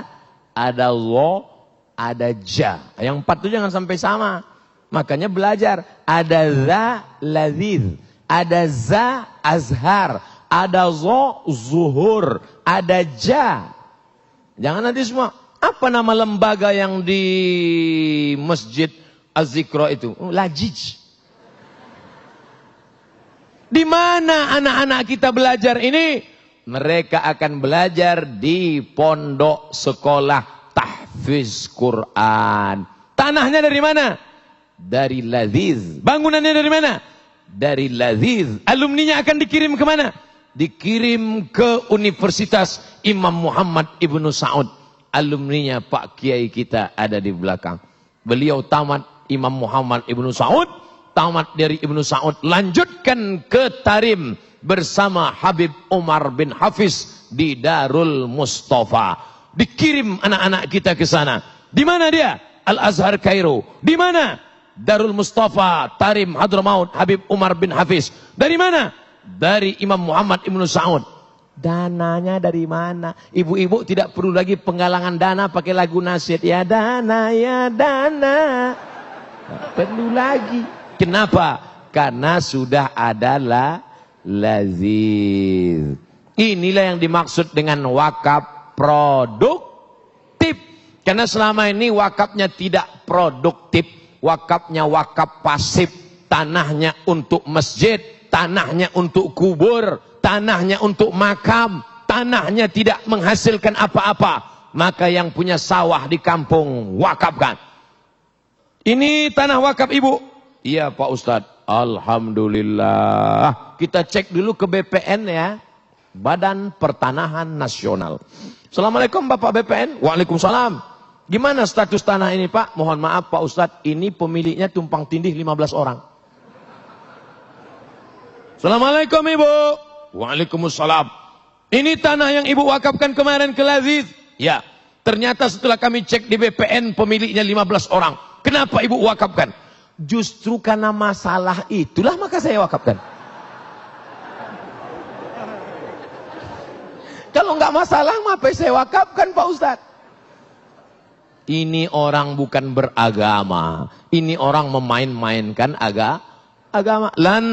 ada lo, ada ja. Yang 4 itu jangan sampai sama. Makanya belajar. Ada za laziz, ada za azhar, ada zo zuhur, ada ja. Jangan nanti semua. Apa nama lembaga yang di Masjid Az-Zikra itu? Lajij. Di mana anak-anak kita belajar ini? Mereka akan belajar di pondok sekolah tahfiz Quran. Tanahnya dari mana? Dari Laziz. Bangunannya dari mana? Dari Laziz. Alumninya akan dikirim ke mana? Dikirim ke Universitas Imam Muhammad Ibnu Saud. Alumninya Pak Kiai kita ada di belakang. Beliau tamat Imam Muhammad Ibnu Saud. Tamat dari Ibnu Saud. Lanjutkan ke Tarim bersama Habib Umar bin Hafiz di Darul Mustafa. Dikirim anak-anak kita ke sana. Di mana dia? Al-Azhar Kairo. Di mana? Darul Mustafa, Tarim, Hadramaut, Habib Umar bin Hafiz. Dari mana? Dari Imam Muhammad Ibnu Saud. Dananya dari mana? Ibu-ibu tidak perlu lagi penggalangan dana pakai lagu nasyid. Ya dana, ya dana. Tak perlu lagi. Kenapa? Karena sudah ada Laziz. Inilah yang dimaksud dengan wakaf produktif. Karena selama ini wakafnya tidak produktif. Wakafnya wakaf pasif. Tanahnya untuk masjid. Tanahnya untuk kubur. Tanahnya untuk makam. Tanahnya tidak menghasilkan apa-apa. Maka yang punya sawah di kampung, wakafkan. Ini tanah wakaf ibu. Iya Pak Ustadz. Alhamdulillah. Kita cek dulu ke BPN ya. Badan Pertanahan Nasional. Assalamualaikum Bapak BPN. Waalaikumsalam. Gimana status tanah ini Pak? Mohon maaf Pak Ustadz, ini pemiliknya tumpang tindih 15 orang. Assalamualaikum Ibu. Waalaikumsalam. Ini tanah yang ibu wakafkan kemarin ke Laziz. Ya, ternyata setelah kami cek di BPN pemiliknya 15 orang. Kenapa ibu wakafkan? Justru karena masalah itulah maka saya wakafkan. Kalau nggak masalah, ngapain saya wakafkan Pak Ustadz? Ini orang bukan beragama. Ini orang memain-mainkan agama. Lan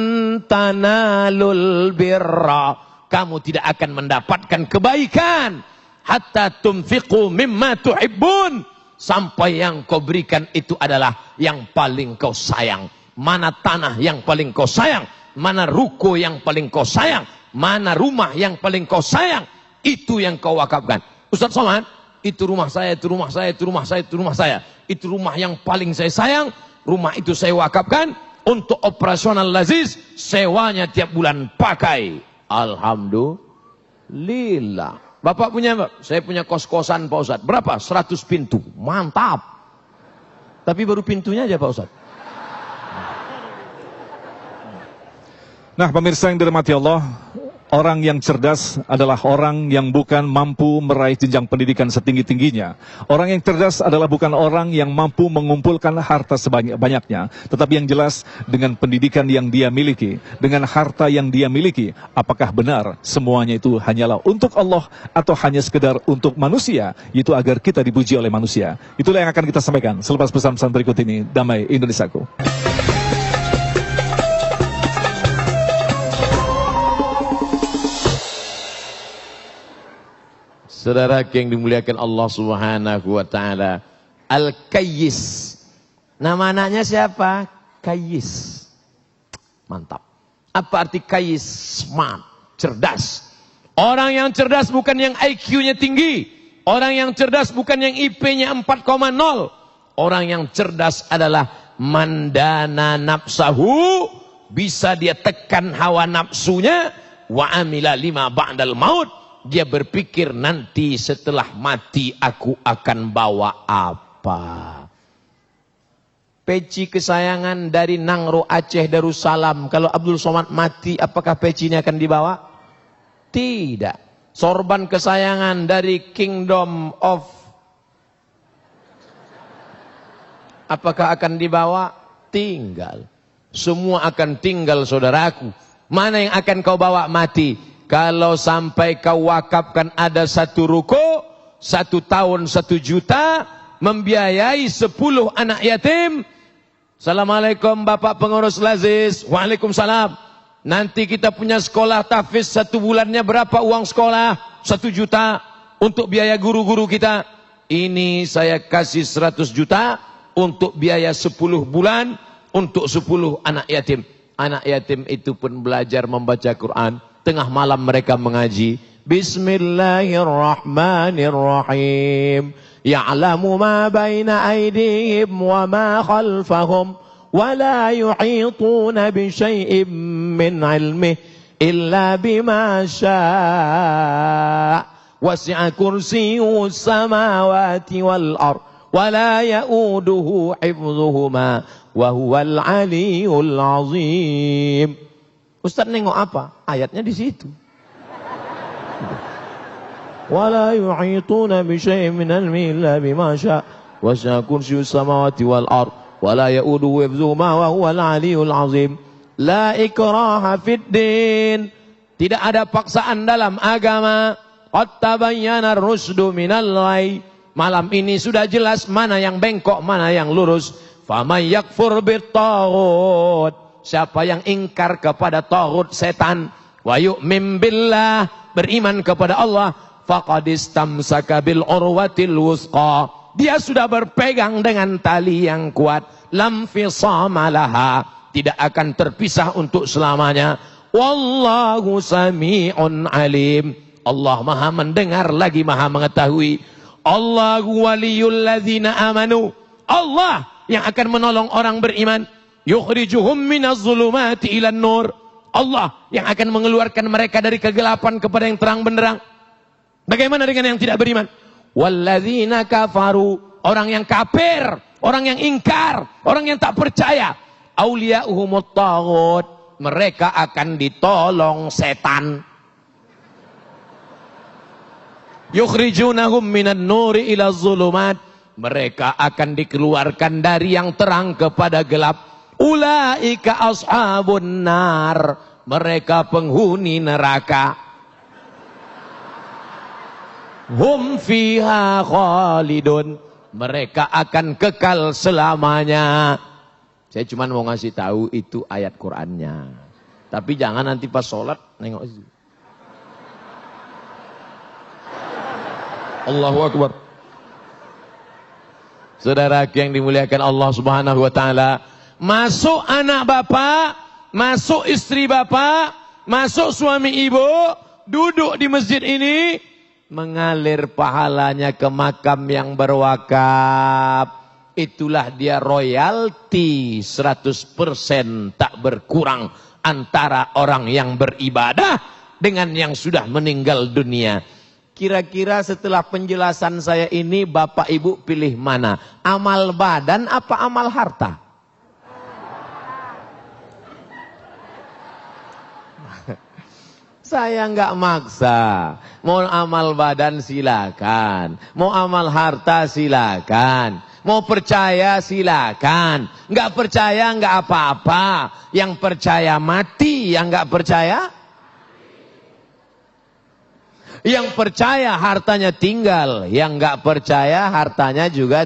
tanalul birra. Kamu tidak akan mendapatkan kebaikan. Hatta tunfiqu mimma tuhibbun. Sampai yang kau berikan itu adalah yang paling kau sayang. Mana tanah yang paling kau sayang? Mana ruko yang paling kau sayang? Mana rumah yang paling kau sayang? Itu yang kau wakafkan. Ustaz Somad, itu rumah saya, itu rumah saya, itu rumah saya, itu rumah saya. Itu rumah yang paling saya sayang. Rumah itu saya wakafkan untuk operasional Laziz. Sewanya tiap bulan pakai. Alhamdulillah. Bapak punya, saya punya kos-kosan Pak Ustadz. Berapa? 100 pintu. Mantap. Tapi baru pintunya aja Pak Ustadz. Nah, pemirsa yang dirahmati Allah, orang yang cerdas adalah orang yang bukan mampu meraih jenjang pendidikan setinggi-tingginya. Orang yang cerdas adalah bukan orang yang mampu mengumpulkan harta sebanyak-banyaknya. Tetapi yang jelas dengan pendidikan yang dia miliki, dengan harta yang dia miliki, apakah benar semuanya itu hanyalah untuk Allah atau hanya sekedar untuk manusia, yaitu agar kita dipuji oleh manusia. Itulah yang akan kita sampaikan selepas pesan-pesan berikut ini. Damai Indonesiaku. Saudara yang dimuliakan Allah Subhanahu wa taala, Al-Kayyis. Nama anaknya siapa? Kayyis. Mantap. Apa arti Kayyis? Smart, cerdas. Orang yang cerdas bukan yang IQ-nya tinggi. Orang yang cerdas bukan yang IP-nya 4,0. Orang yang cerdas adalah mandana nafsahu, bisa dia tekan hawa nafsunya, wa amila lima ba'dal maut. Dia berpikir nanti setelah mati aku akan bawa apa. Peci kesayangan dari Nangro Aceh Darussalam. Kalau Abdul Somad mati, apakah peci ini akan dibawa? Tidak. Sorban kesayangan dari Kingdom of, apakah akan dibawa? Tinggal. Semua akan tinggal saudaraku. Mana yang akan kau bawa mati? Kalau sampai kau wakafkan ada 1 ruko, 1 tahun 1 juta, membiayai 10 anak yatim. Assalamualaikum Bapak Pengurus Laziz. Waalaikumsalam. Nanti kita punya sekolah tahfiz 1 bulannya berapa uang sekolah? 1 juta untuk biaya guru-guru kita. Ini saya kasih 100 juta untuk biaya 10 bulan untuk 10 anak yatim. Anak yatim itu pun belajar membaca Quran. Tengah malam mereka mengaji. Bismillahirrahmanirrahim. Ya'lamu ma baina aydihim wa ma khalfahum. Wa la yuhituna bi syai'im min ilmih illa bima syaa'. Wasi'a kursiyyu samawati wal ard. Wa la ya'uduhu hifdhuhuma. Wa huwal aliyyul azim. Ustaz nengok apa? Ayatnya di situ. Wala yuhituna bi syai'in min ilmihi illa bima syaa' wasi'a kursiyyus samawati wal ard wala ya'uduhu hifdhuhuma wa huwal aliyyul azim. La ikraha fid din. Tidak ada paksaan dalam agama. Qad tabayyana ar-rusdu minal ghayy. Malam ini sudah jelas mana yang bengkok, mana yang lurus. Faman yakfur bit-taghut. Siapa yang ingkar kepada taghut setan, wa yu'min billah, beriman kepada Allah, faqad istamsaka bil urwatil wusqa. Dia sudah berpegang dengan tali yang kuat, lam fisama laha, tidak akan terpisah untuk selamanya. Wallahu sami'un alim. Allah Maha mendengar lagi Maha mengetahui. Allahu waliyul ladzina amanu. Allah yang akan menolong orang beriman. Yukhrijuhum minaz zulumati ilan nur. Allah yang akan mengeluarkan mereka dari kegelapan kepada yang terang benderang. Bagaimana dengan yang tidak beriman? Walladzina kafaru, orang yang kafir, orang yang ingkar, orang yang tak percaya. Auliya'uhumut taghut, mereka akan ditolong setan. Yukhrijunahum minan nuri ila zulumat, mereka akan dikeluarkan dari yang terang kepada gelap. Ulaika ashabun nar, mereka penghuni neraka. Hum fiha khalidun, mereka akan kekal selamanya. Saya cuma mau ngasih tahu itu ayat Qur'annya. Tapi jangan nanti pas sholat nengok situ. Allahu Akbar. Saudara yang dimuliakan Allah Subhanahu wa taala, masuk anak bapak, masuk istri bapak, masuk suami ibu, duduk di masjid ini, mengalir pahalanya ke makam yang berwakaf. Itulah dia royalti 100% tak berkurang antara orang yang beribadah dengan yang sudah meninggal dunia. Kira-kira setelah penjelasan saya ini bapak ibu pilih mana? Amal badan apa amal harta? Saya nggak maksa. Mau amal badan silakan, mau amal harta silakan, mau percaya silakan, nggak percaya nggak apa-apa. Yang percaya mati, yang nggak percaya, yang percaya hartanya tinggal, yang nggak percaya hartanya juga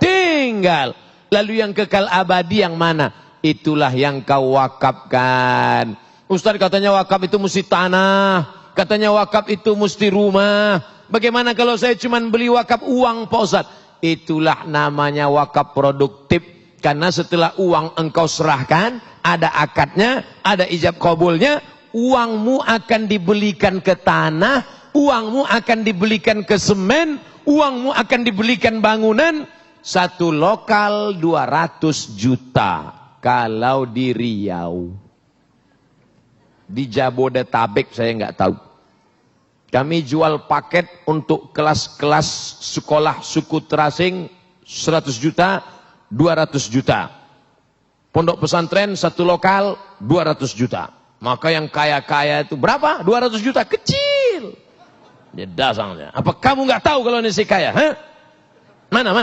tinggal. Lalu yang kekal abadi yang mana? Itulah yang kau wakafkan. Ustaz katanya wakaf itu mesti tanah, katanya wakaf itu mesti rumah. Bagaimana kalau saya cuma beli wakaf uang Pak Ustaz? Itulah namanya wakaf produktif. Karena setelah uang engkau serahkan, ada akadnya, ada ijab kabulnya, uangmu akan dibelikan ke tanah, uangmu akan dibelikan ke semen, uangmu akan dibelikan bangunan. Satu lokal 200 juta kalau di Riau. Di Jabodetabek saya nggak tahu. Kami jual paket untuk kelas-kelas sekolah suku terasing 100 juta, 200 juta. Pondok pesantren satu lokal 200 juta. Maka yang kaya-kaya itu berapa? 200 juta, kecil. Dia dasarnya. Apa kamu nggak tahu kalau ini si kaya? Hah? Mana?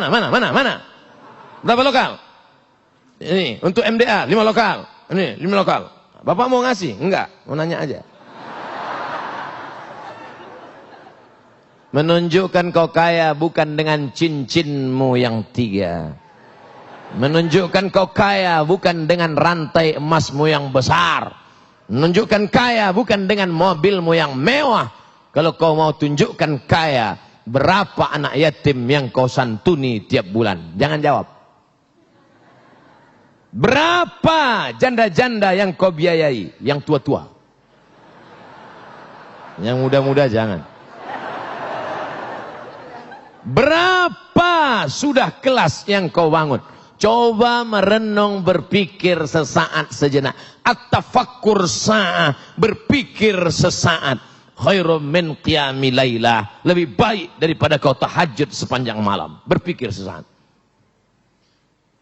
Berapa lokal? Ini untuk MDA 5 lokal. Ini 5 lokal. Bapak mau ngasih? Enggak, mau nanya aja. Menunjukkan kau kaya bukan dengan cincinmu yang 3. Menunjukkan kau kaya bukan dengan rantai emasmu yang besar. Menunjukkan kaya bukan dengan mobilmu yang mewah. Kalau kau mau tunjukkan kaya, berapa anak yatim yang kau santuni tiap bulan? Jangan jawab. Berapa janda-janda yang kau biayai? Yang tua-tua. Yang muda-muda jangan. Berapa sudah kelas yang kau bangun? Coba merenung, berpikir sesaat sejenak. At-tafakkur sa'ah, berpikir sesaat. Khairum min qiyami lailah, lebih baik daripada kau tahajud sepanjang malam. Berpikir sesaat.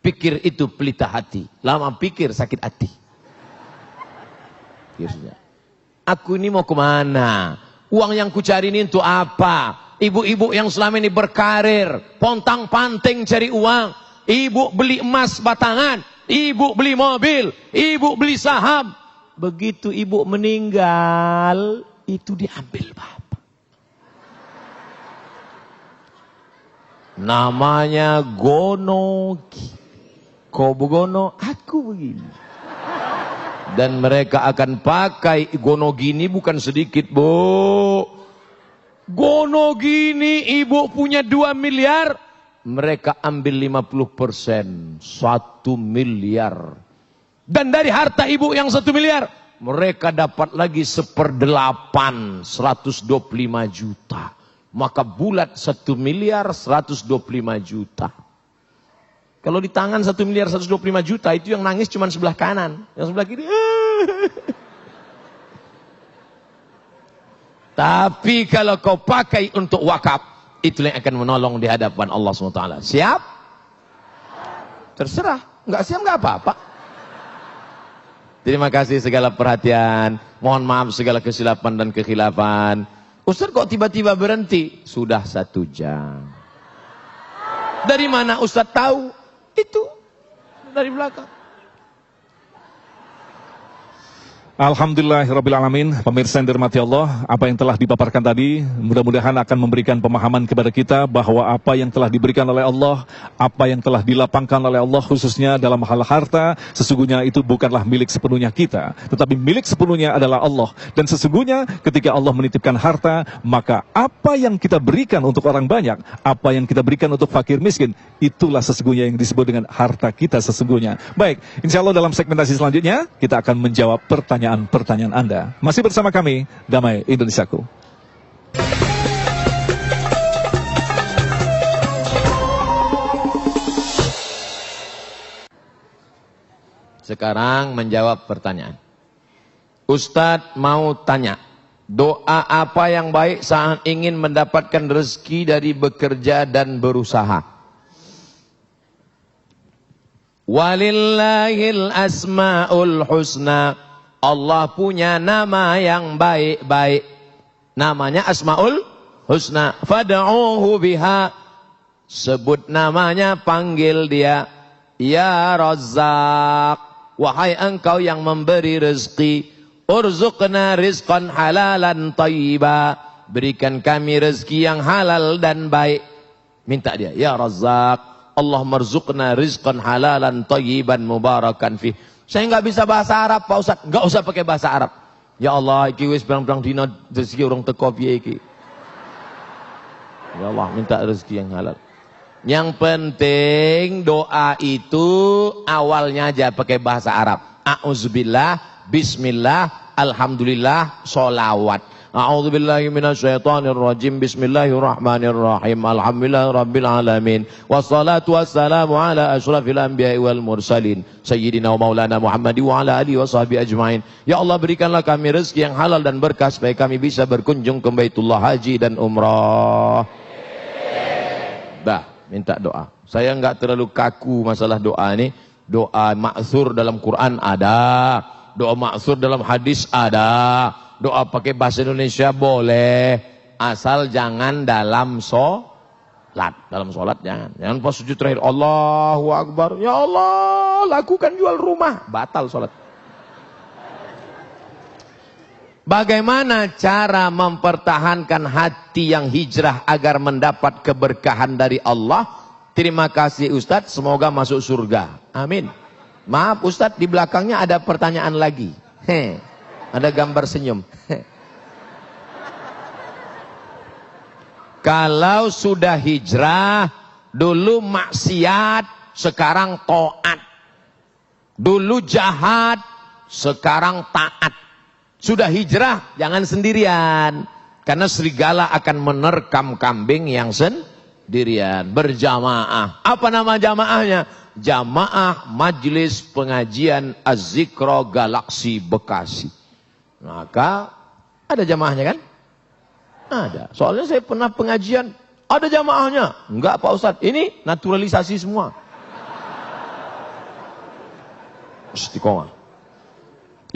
Pikir itu pelita hati. Lama pikir sakit hati. Aku ini mau kemana? Uang yang kucari ini untuk apa? Ibu-ibu yang selama ini berkarir, pontang-panting cari uang. Ibu beli emas batangan, ibu beli mobil, ibu beli saham. Begitu ibu meninggal, itu diambil bapak. Namanya gonogi. Kau begono, aku begini. Dan mereka akan pakai gono gini bukan sedikit, Bu. Gono gini ibu punya 2 miliar. Mereka ambil 50%. 1 miliar. Dan dari harta ibu yang 1 miliar. Mereka dapat lagi 1/8. 125 juta. Maka bulat 1 miliar 125 juta. Kalau di tangan 1 miliar 125 juta, itu yang nangis cuma sebelah kanan. Yang sebelah kiri. Tapi kalau kau pakai untuk wakaf, itulah yang akan menolong di hadapan Allah SWT. Siap? Terserah. Enggak siap enggak apa-apa. Terima kasih segala perhatian. Mohon maaf segala kesilapan dan kekhilafan. Ustaz kok tiba-tiba berhenti? Sudah 1 jam. Dari mana Ustaz tahu? Itu dari belakang. Alhamdulillahirrabbilalamin. Pemirsa yang dirahmati Allah, apa yang telah dipaparkan tadi mudah-mudahan akan memberikan pemahaman kepada kita bahwa apa yang telah diberikan oleh Allah, apa yang telah dilapangkan oleh Allah khususnya dalam hal harta, sesungguhnya itu bukanlah milik sepenuhnya kita, tetapi milik sepenuhnya adalah Allah. Dan sesungguhnya ketika Allah menitipkan harta, maka apa yang kita berikan untuk orang banyak, apa yang kita berikan untuk fakir miskin, itulah sesungguhnya yang disebut dengan harta kita sesungguhnya. Baik, insya Allah dalam segmentasi selanjutnya kita akan menjawab pertanyaan Anda. Masih bersama kami, Damai Indonesiaku. Sekarang menjawab pertanyaan. Ustadz mau tanya, doa apa yang baik saat ingin mendapatkan rezeki dari bekerja dan berusaha? Walillahil asmaul husna. Allah punya nama yang baik-baik. Namanya Asmaul Husna. Fad'uhu biha. Sebut namanya, panggil dia. Ya Razzaq. Wahai engkau yang memberi rezeki. Urzuqna rizqan halalan tayyiba. Berikan kami rezeki yang halal dan baik. Minta dia. Ya Razzaq. Allah marzuqna rizqan halalan tayyiban mubarakan fih. Saya nggak bisa bahasa Arab Pak Ustaz. Nggak usah pakai bahasa Arab. Ya Allah, iki wis berang-berang dina rezeki orang teko piye iki. Ya Allah, minta rezeki yang halal. Yang penting doa itu awalnya aja pakai bahasa Arab. A'udzubillah, bismillah, alhamdulillah, sholawat. A'udzubillahi minasyaitonirrajim. Bismillahirrahmanirrahim. Alhamdulillahirabbil alamin. Wassalatu wassalamu ala asyrafil anbiya'i wal mursalin. Sayyidina wa maulana Muhammad wa ala alihi wa sahbihi ajmain. Ya Allah, berikanlah kami rezeki yang halal dan berkah supaya kami bisa berkunjung ke Baitullah Haji dan Umrah. Minta doa. Saya enggak terlalu kaku masalah doa ini. Doa ma'thur dalam Quran ada. Doa ma'thur dalam hadis ada. Doa pakai bahasa Indonesia boleh, asal jangan dalam sholat. Dalam sholat jangan. Jangan pas sujud terakhir Allahu Akbar. Ya Allah, lakukan jual rumah, batal sholat. Bagaimana cara mempertahankan hati yang hijrah agar mendapat keberkahan dari Allah? Terima kasih Ustadz, semoga masuk surga. Amin. Maaf Ustadz, di belakangnya ada pertanyaan lagi. Ada gambar senyum. Kalau sudah hijrah, dulu maksiat, sekarang taat. Dulu jahat, sekarang taat. Sudah hijrah, jangan sendirian. Karena serigala akan menerkam kambing yang sendirian. Berjamaah. Apa nama jamaahnya? Jamaah Majelis Pengajian Az-Zikra Galaksi Bekasi. Maka ada jamaahnya kan? Ada. Soalnya saya pernah pengajian, ada jamaahnya. Enggak Pak Ustadz, ini naturalisasi semua. Istiqomah.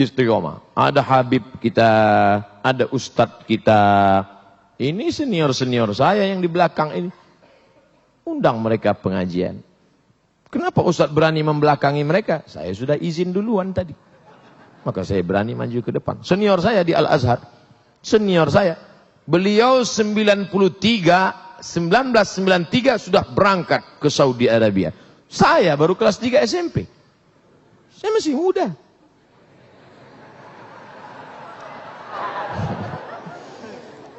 Istiqomah. Ada Habib kita, ada Ustadz kita. Ini senior-senior saya yang di belakang ini. Undang mereka pengajian. Kenapa Ustadz berani membelakangi mereka? Saya sudah izin duluan tadi. Maka saya berani maju ke depan. Senior saya di Al-Azhar. Senior saya. Beliau 1993 sudah berangkat ke Saudi Arabia. Saya baru kelas 3 SMP. Saya masih muda.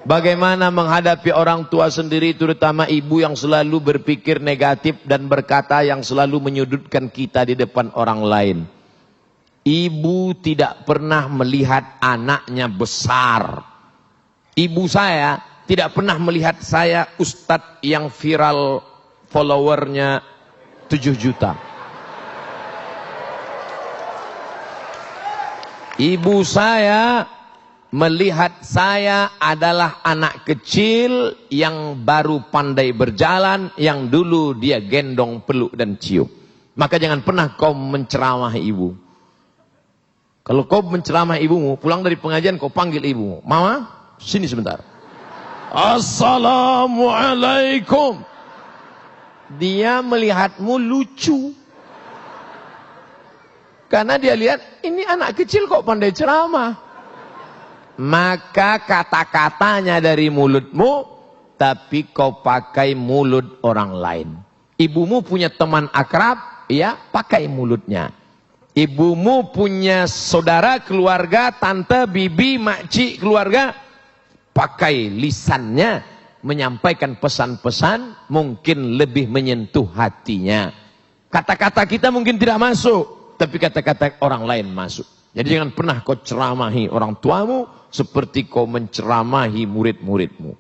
Bagaimana menghadapi orang tua sendiri, terutama ibu yang selalu berpikir negatif dan berkata yang selalu menyudutkan kita di depan orang lain. Ibu tidak pernah melihat anaknya besar. Ibu saya tidak pernah melihat saya ustadz yang viral followernya 7 juta. Ibu saya melihat saya adalah anak kecil yang baru pandai berjalan, yang dulu dia gendong, peluk dan cium. Maka jangan pernah kau menceramahi ibu. Kalau kau menceramah ibumu, pulang dari pengajian kau panggil ibumu. Mama, sini sebentar. Assalamualaikum. Dia melihatmu lucu. Karena dia lihat, ini anak kecil kok pandai ceramah. Maka kata-katanya dari mulutmu, tapi kau pakai mulut orang lain. Ibumu punya teman akrab, ya pakai mulutnya. Ibumu punya saudara, keluarga, tante, bibi, makcik, keluarga, pakai lisannya, menyampaikan pesan-pesan, mungkin lebih menyentuh hatinya. Kata-kata kita mungkin tidak masuk, tapi kata-kata orang lain masuk. Jadi jangan pernah kau ceramahi orang tuamu, seperti kau menceramahi murid-muridmu.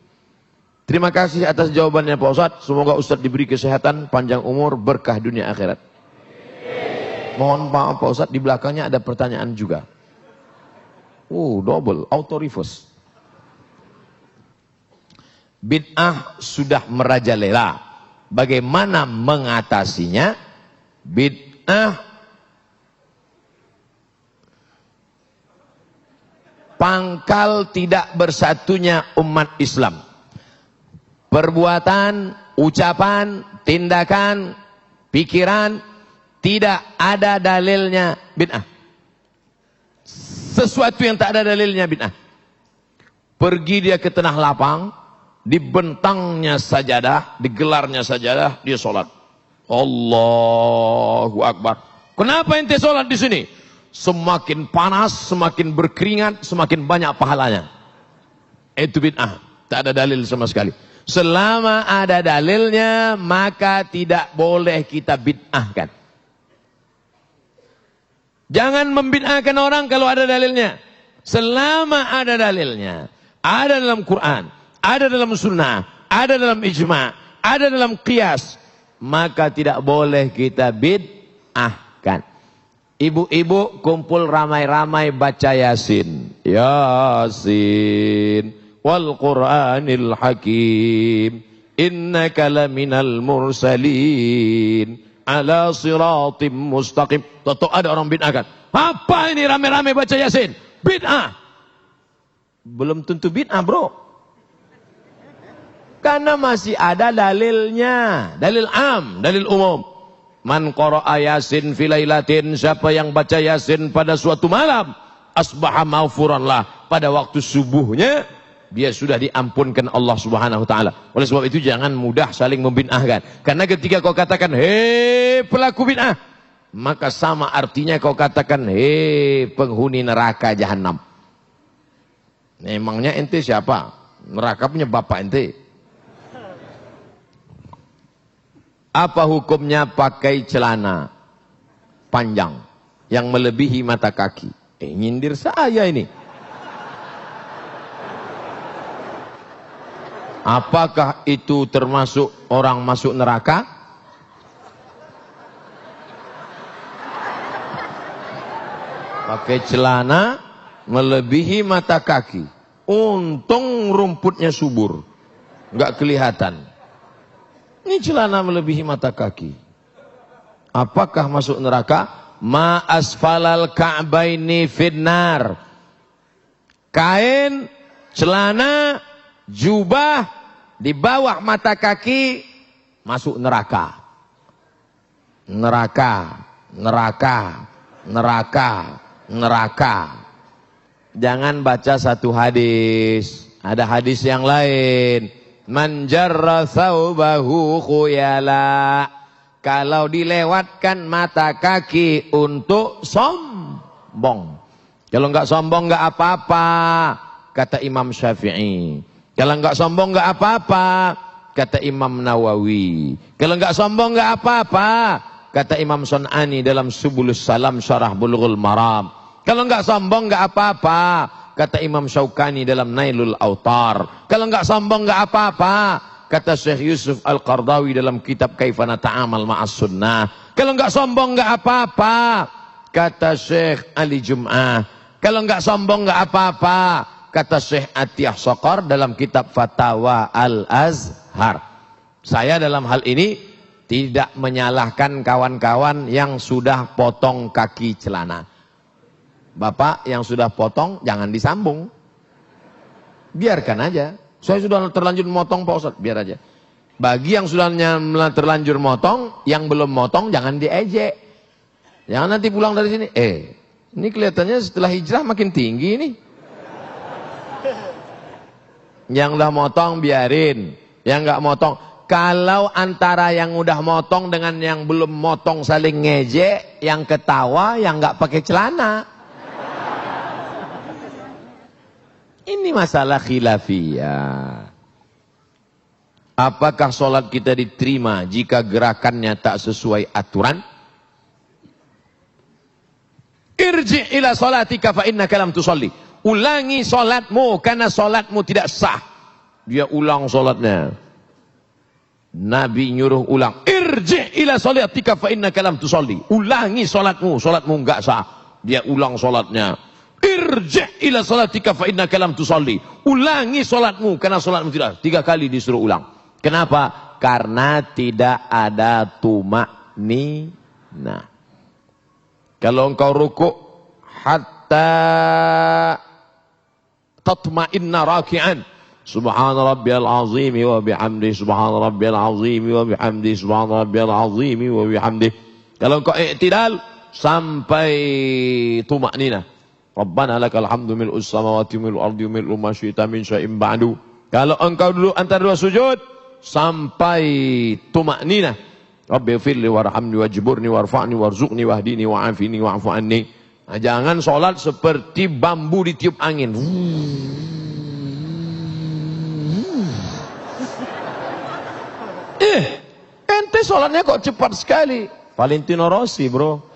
Terima kasih atas jawabannya Pak Ustadz. Semoga Ustadz diberi kesehatan, panjang umur, berkah dunia akhirat. Mohon maaf Pak Ustadz, di belakangnya ada pertanyaan juga. Double, auto reverse. Bid'ah sudah merajalela. Bagaimana mengatasinya? Bid'ah pangkal tidak bersatunya umat Islam. Perbuatan, ucapan, tindakan, pikiran, tidak ada dalilnya bid'ah. Sesuatu yang tak ada dalilnya bid'ah. Pergi dia ke tanah lapang, dibentangnya sajadah, digelarnya sajadah, dia sholat. Allahu Akbar. Kenapa ente sholat di sini? Semakin panas, semakin berkeringat, semakin banyak pahalanya. Itu bid'ah. Tak ada dalil sama sekali. Selama ada dalilnya, maka tidak boleh kita bid'ahkan. Jangan membid'ahkan orang kalau ada dalilnya. Selama ada dalilnya, ada dalam Quran, ada dalam sunnah, ada dalam ijma', ada dalam qiyas, maka tidak boleh kita bid'ahkan. Ibu-ibu kumpul ramai-ramai baca Yasin. Yasin wal Qur'anil Hakim, innaka laminal mursalin ala siratim mustaqim. Toto ada orang bid'ahkan. Apa ini rame-rame baca Yasin? Bid'ah. Belum tentu bid'ah, bro. Karena masih ada dalilnya. Dalil am, dalil umum. Man qara'a Yasin fi lailatin, siapa yang baca Yasin pada suatu malam, asbaha maghfuran lah. Pada waktu subuhnya dia sudah diampunkan Allah Subhanahu wa taala. Oleh sebab itu jangan mudah saling membid'ahkan. Karena ketika kau katakan hei pelaku bid'ah, maka sama artinya kau katakan hei penghuni neraka jahanam. Memangnya ente siapa? Neraka punya bapak ente. Apa hukumnya pakai celana panjang yang melebihi mata kaki? Nyindir saya ini. Apakah itu termasuk orang masuk neraka? Pakai celana melebihi mata kaki. Untung rumputnya subur, nggak kelihatan. Ini celana melebihi mata kaki. Apakah masuk neraka? Ma asfalal ka'baini finnar. Kain, celana, jubah di bawah mata kaki masuk neraka. Neraka, neraka, neraka, neraka. Jangan baca satu hadis, ada hadis yang lain. Man jarra thawbahu khuyala. Kalau dilewatkan mata kaki untuk sombong. Kalau enggak sombong enggak apa-apa, kata Imam Syafi'i. Kalau enggak sombong enggak apa-apa, kata Imam Nawawi. Kalau enggak sombong enggak apa-apa, kata Imam Sun'ani dalam Subulus Salam Syarah Bulughul Maram. Kalau enggak sombong enggak apa-apa, kata Imam Syaukani dalam Nailul Autar. Kalau enggak sombong enggak apa-apa, kata Syekh Yusuf Al-Qardawi dalam kitab Kaifana Ta'amal Ma'as Sunnah. Kalau enggak sombong enggak apa-apa, kata Syekh Ali Jum'ah. Kalau enggak sombong enggak apa-apa, kata Syekh Atiyah Sokor dalam kitab Fatawa Al-Azhar. Saya dalam hal ini tidak menyalahkan kawan-kawan yang sudah potong kaki celana. Bapak yang sudah potong jangan disambung. Biarkan aja. Saya sudah terlanjur motong Pak Ustadz, biar aja. Bagi yang sudah terlanjur motong, yang belum motong jangan diejek. Jangan nanti pulang dari sini, ini kelihatannya setelah hijrah makin tinggi nih. Yang udah motong biarin, yang nggak motong. Kalau antara yang udah motong dengan yang belum motong saling ngejek, yang ketawa, yang nggak pakai celana. Ini masalah khilafiyah. Apakah sholat kita diterima jika gerakannya tak sesuai aturan? Irji' ila sholatika fa innaka lam tusalli. Ulangi sholatmu karena sholatmu tidak sah. Dia ulang sholatnya. Nabi nyuruh ulang. Irji' ila sholatika fa innaka lam tusalli. Ulangi sholatmu, sholatmu enggak sah. Dia ulang sholatnya. Irji' ila sholatika fa innaka lam tusalli. Ulangi sholatmu karena sholatmu tidak. 3 kali disuruh ulang. Kenapa? Karena tidak ada tumakninah. Kalau engkau rukuk hatta tatma'inna raki'an. Subhana rabbiyal azim wa bihamdi, subhana rabbiyal azim wa bihamdi, subhana rabbiyal azim wa bihamdi. Kalau engkau i'tidal sampai tumakninah. Rabbana lakal hamdu mil'us samawati mil'ul ardi mil'u ma syi'ta min syai'in ba'du. Kalau engkau dulu antara 2 sujud sampai tumakninah. Rabbi firli warhamni wajburni warfa'ni warzuqni wahdini wa'afini wa'fu anni. Nah, jangan sholat seperti bambu ditiup angin. Ente sholatnya kok cepat sekali. Valentino Rossi, bro.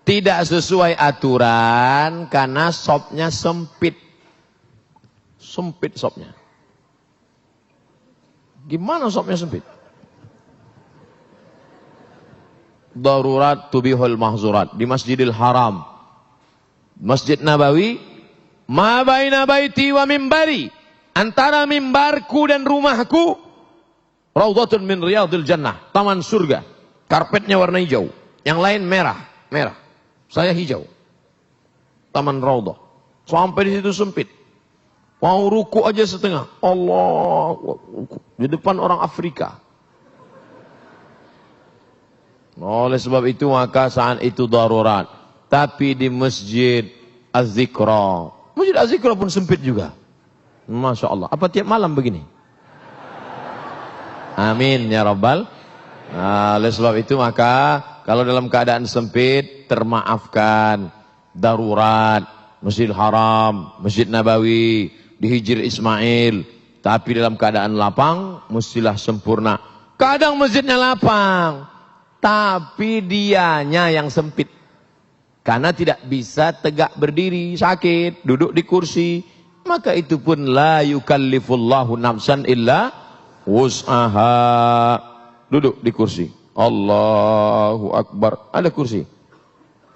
Tidak sesuai aturan karena sopnya sempit. Sempit sopnya. Gimana sopnya sempit? Darurat tubihul mahzurat. Di Masjidil Haram, Masjid Nabawi, ma baina baiti wa mimbari. Antara mimbarku dan rumahku, raudhatun min riyadil jannah. Taman surga. Karpetnya warna hijau. Yang lain merah. Merah. Saya hijau. Taman Raudhah. Sampai di situ sempit. Mau ruku aja setengah. Allah. Di depan orang Afrika. Oleh sebab itu maka saat itu darurat. Tapi di Masjid Az-Zikra. Masjid Az-Zikra pun sempit juga. Masya Allah. Apa tiap malam begini? Amin ya Rabbal. Oleh sebab itu maka kalau dalam keadaan sempit termaafkan. Darurat, Masjidil Haram, Masjid Nabawi, di Hijr Ismail. Tapi dalam keadaan lapang mestilah sempurna. Kadang masjidnya lapang, tapi dianya yang sempit. Karena tidak bisa tegak berdiri, sakit, duduk di kursi. Maka itu pun la yukallifullahu nafsan illa wus'aha. Duduk di kursi. Allahu Akbar. Ada kursi?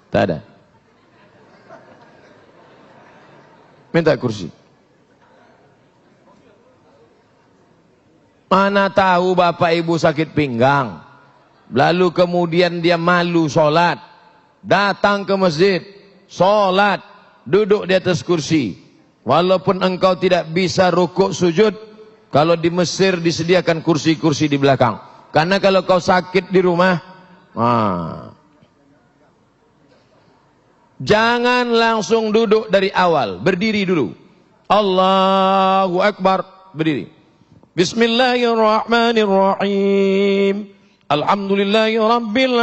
Tak ada. Minta kursi. Mana tahu bapak ibu sakit pinggang. Lalu kemudian dia malu sholat. Datang ke masjid. Sholat. Duduk di atas kursi. Walaupun engkau tidak bisa rukuk sujud. Kalau di Mesir disediakan kursi-kursi di belakang. Karena kalau kau sakit di rumah, jangan langsung duduk dari awal, berdiri dulu. Allahu Akbar, berdiri. Bismillahirrahmanirrahim. Alhamdulillahi Rabbil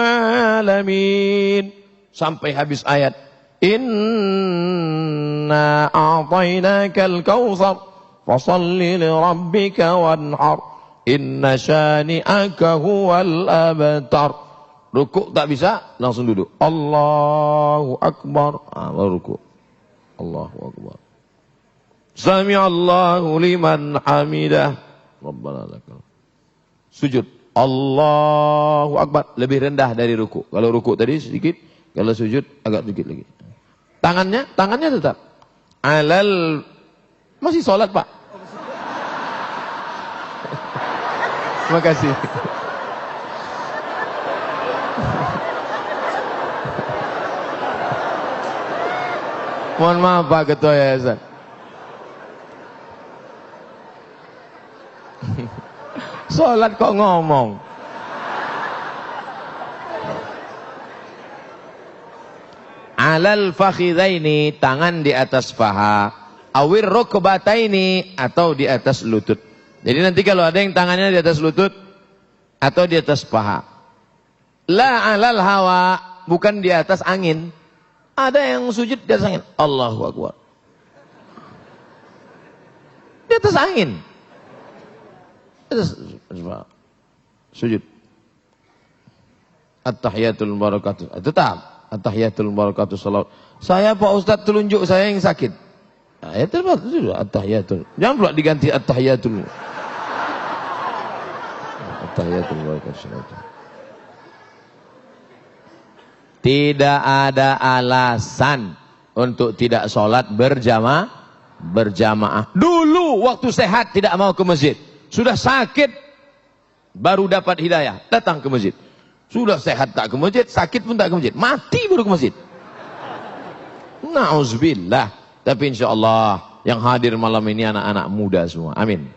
Alamin. Sampai habis ayat. Inna a'tainakal kautsar fasalli li rabbika wanhar. Inna syani'aka huwal abtar. Rukuk tak bisa, langsung duduk. Allahu Akbar. Baru rukuk. Allahu Akbar. Sami'allahu liman hamidah. Rabbana lakal. Sujud. Allahu Akbar. Lebih rendah dari rukuk. Kalau rukuk tadi sedikit, kalau sujud agak sedikit lagi. Tangannya tetap. Masih sholat Pak. Terima kasih. Mohon maaf Pak Ketua Yayasan. Sholat kok ngomong. Alal fakhidaini, tangan di atas paha. Awir rukbataini, atau di atas lutut. Jadi nanti kalau ada yang tangannya di atas lutut atau di atas paha. La alal hawa, bukan di atas angin. Ada yang sujud di atas angin. Allahu Akbar. Di atas angin. Sujud. At-tahiyatul barakatuh. Tetap. At-tahiyatul barakatuh salawat. Saya Pak Ustadz telunjuk saya yang sakit. Nah, ya terus at-tahiyatul. Jangan pula diganti at-tahiyatul. At-tahiyatul barakatuh salawat. Tidak ada alasan untuk tidak sholat berjamaah. Dulu waktu sehat tidak mau ke masjid. Sudah sakit baru dapat hidayah, datang ke masjid. Sudah sehat tak ke masjid, sakit pun tak ke masjid. Mati baru ke masjid. Na'udzubillah. Tapi insya Allah yang hadir malam ini anak-anak muda semua. Amin.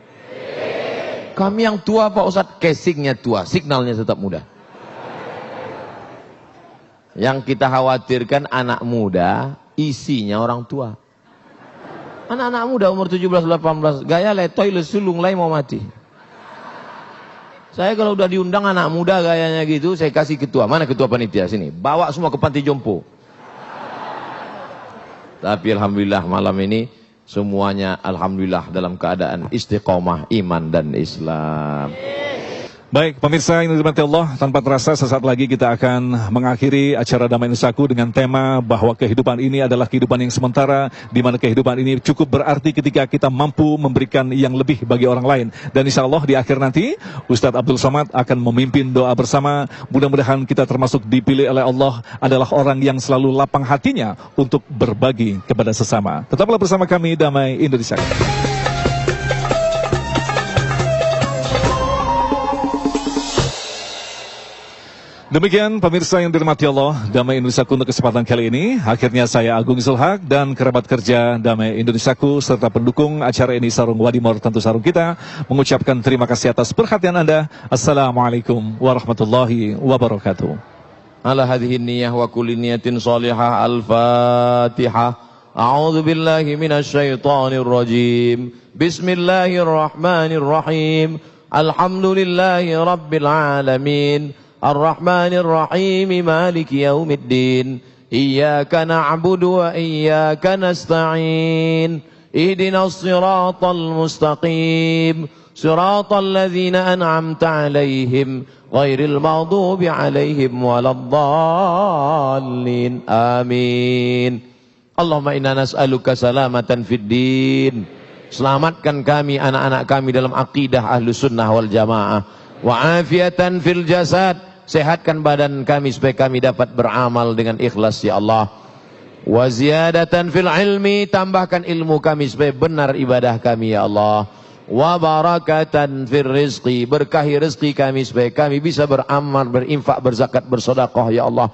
Kami yang tua Pak Ustadz, casingnya tua, signalnya tetap muda. Yang kita khawatirkan anak muda, isinya orang tua. Anak-anak muda umur 17-18, gaya letoy lesulung lain mau mati. Saya kalau udah diundang anak muda gayanya gitu, saya kasih ketua. Mana ketua panitia sini? Bawa semua ke panti jompo. Tapi alhamdulillah malam ini semuanya alhamdulillah dalam keadaan istiqomah iman dan Islam. Baik, pemirsa yang dirahmati Allah, tanpa terasa sesaat lagi kita akan mengakhiri acara Damai Nusaku dengan tema bahwa kehidupan ini adalah kehidupan yang sementara, di mana kehidupan ini cukup berarti ketika kita mampu memberikan yang lebih bagi orang lain. Dan insya Allah di akhir nanti, Ustadz Abdul Somad akan memimpin doa bersama. Mudah-mudahan kita termasuk dipilih oleh Allah adalah orang yang selalu lapang hatinya untuk berbagi kepada sesama. Tetaplah bersama kami, Damai Indonesia. Demikian pemirsa yang dirahmati Allah, Damai Indonesiaku untuk kesempatan kali ini. Akhirnya saya Agung Zulhaq dan kerabat kerja Damai Indonesiaku serta pendukung acara ini Sarung Wadimor, tentu sarung kita, mengucapkan terima kasih atas perhatian Anda. Assalamualaikum warahmatullahi wabarakatuh. Ala hadhihi niyyah wa kulli niyatin salihah. Al-Fatihah. A'udzu billahi minasyaitonir rajim. Bismillahirrahmanirrahim. Alhamdulillahi rabbil alamin. الرحمن الرحيم مالك يوم الدين إياك نعبد وإياك نستعين اهدنا الصراط المستقيم صراط الذين أنعمت عليهم غير المغضوب عليهم ولا الضالين آمين اللهم إنا نسألك سلامة في الدين. Selamatkan kami, anak-anak kami dalam akidah Ahlus Sunnah wal Jamaah. Wa afiatan fil jasad. Sehatkan badan kami supaya kami dapat beramal dengan ikhlas ya Allah. Wa ziyadatan fil ilmi, tambahkan ilmu kami supaya benar ibadah kami ya Allah. Wa barakatan fil rizqi, berkahi rezeki kami supaya kami bisa beramal, berinfak, berzakat, bersedekah ya Allah.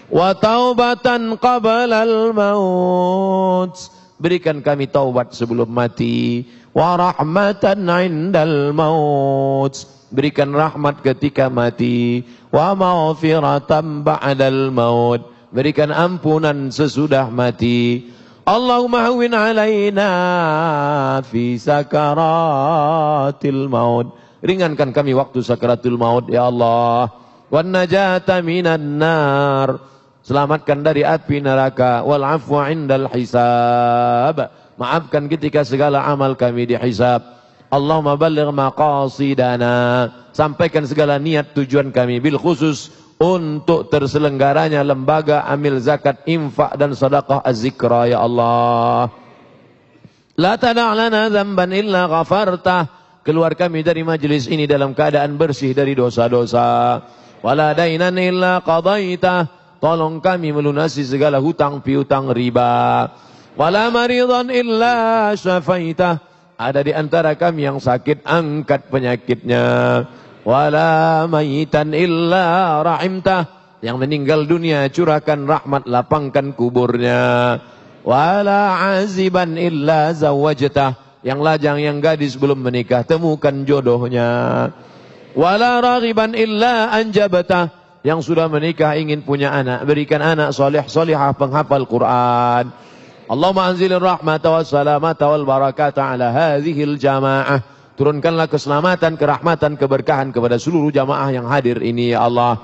Wa taubatan qablal maut, berikan kami taubat sebelum mati. Wa rahmatan indal maut, berikan rahmat ketika mati. Wa maghfiratan ba'dal maut, berikan ampunan sesudah mati. Allahumma hawwin alaina fi sakaratil maut, ringankan kami waktu sakaratul maut ya Allah. Wan najata minan nar, selamatkan dari api neraka. Wal afwa indal hisab, maafkan ketika segala amal kami dihisab. Allahumma balligh maqasidana, sampaikan segala niat tujuan kami, bil khusus untuk terselenggaranya lembaga amil zakat, infak dan sedekah az-zikra ya Allah. La tada' lana dzamban illa ghafartah, keluar kami dari majelis ini dalam keadaan bersih dari dosa-dosa. Wala dainan illa qadaitah, tolong kami melunasi segala hutang piutang riba. Wala maridan illa syafaitah, ada di antara kami yang sakit, angkat penyakitnya. Wala mayitan illa rahimtah, Yang meninggal dunia curahkan rahmat, lapangkan kuburnya. Wala aziban illa zawajtah. Yang lajang, yang gadis belum menikah, temukan jodohnya. Wala raghiban illa anjabatah. Yang sudah menikah ingin punya anak, berikan anak soleh solehah penghafal Quran. Allahumma anzilir rahmata was salamata wal barakata ala hadhil jamaah. Turunkanlah keselamatan, kerahmatan, keberkahan kepada seluruh jamaah yang hadir ini ya Allah.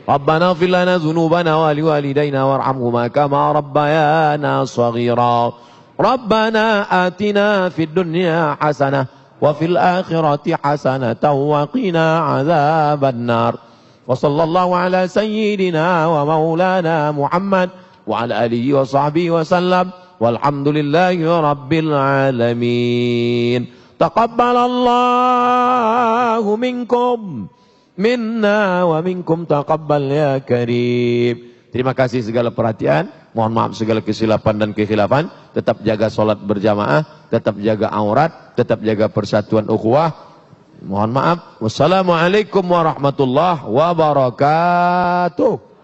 Rabbana ighfir lana dzunubana wa liwalidayna warhamhuma kama rabbayana shaghira. Rabbana atina fid dunya hasanah wa fil akhirati hasanatan wa qina adzabannar. Wa sallallahu ala sayyidina wa maulana Muhammad wa ala alihi wa sahbihi wa sallam. Walhamdulillahi rabbil alamin. Taqabbalallahu minkum minna wa minkum taqabbal ya karim. Terima kasih segala perhatian. Mohon maaf segala kesilapan dan kekhilafan. Tetap jaga solat berjamaah, tetap jaga aurat, tetap jaga persatuan ukhuwah. Mohon maaf. Wassalamualaikum warahmatullahi wabarakatuh.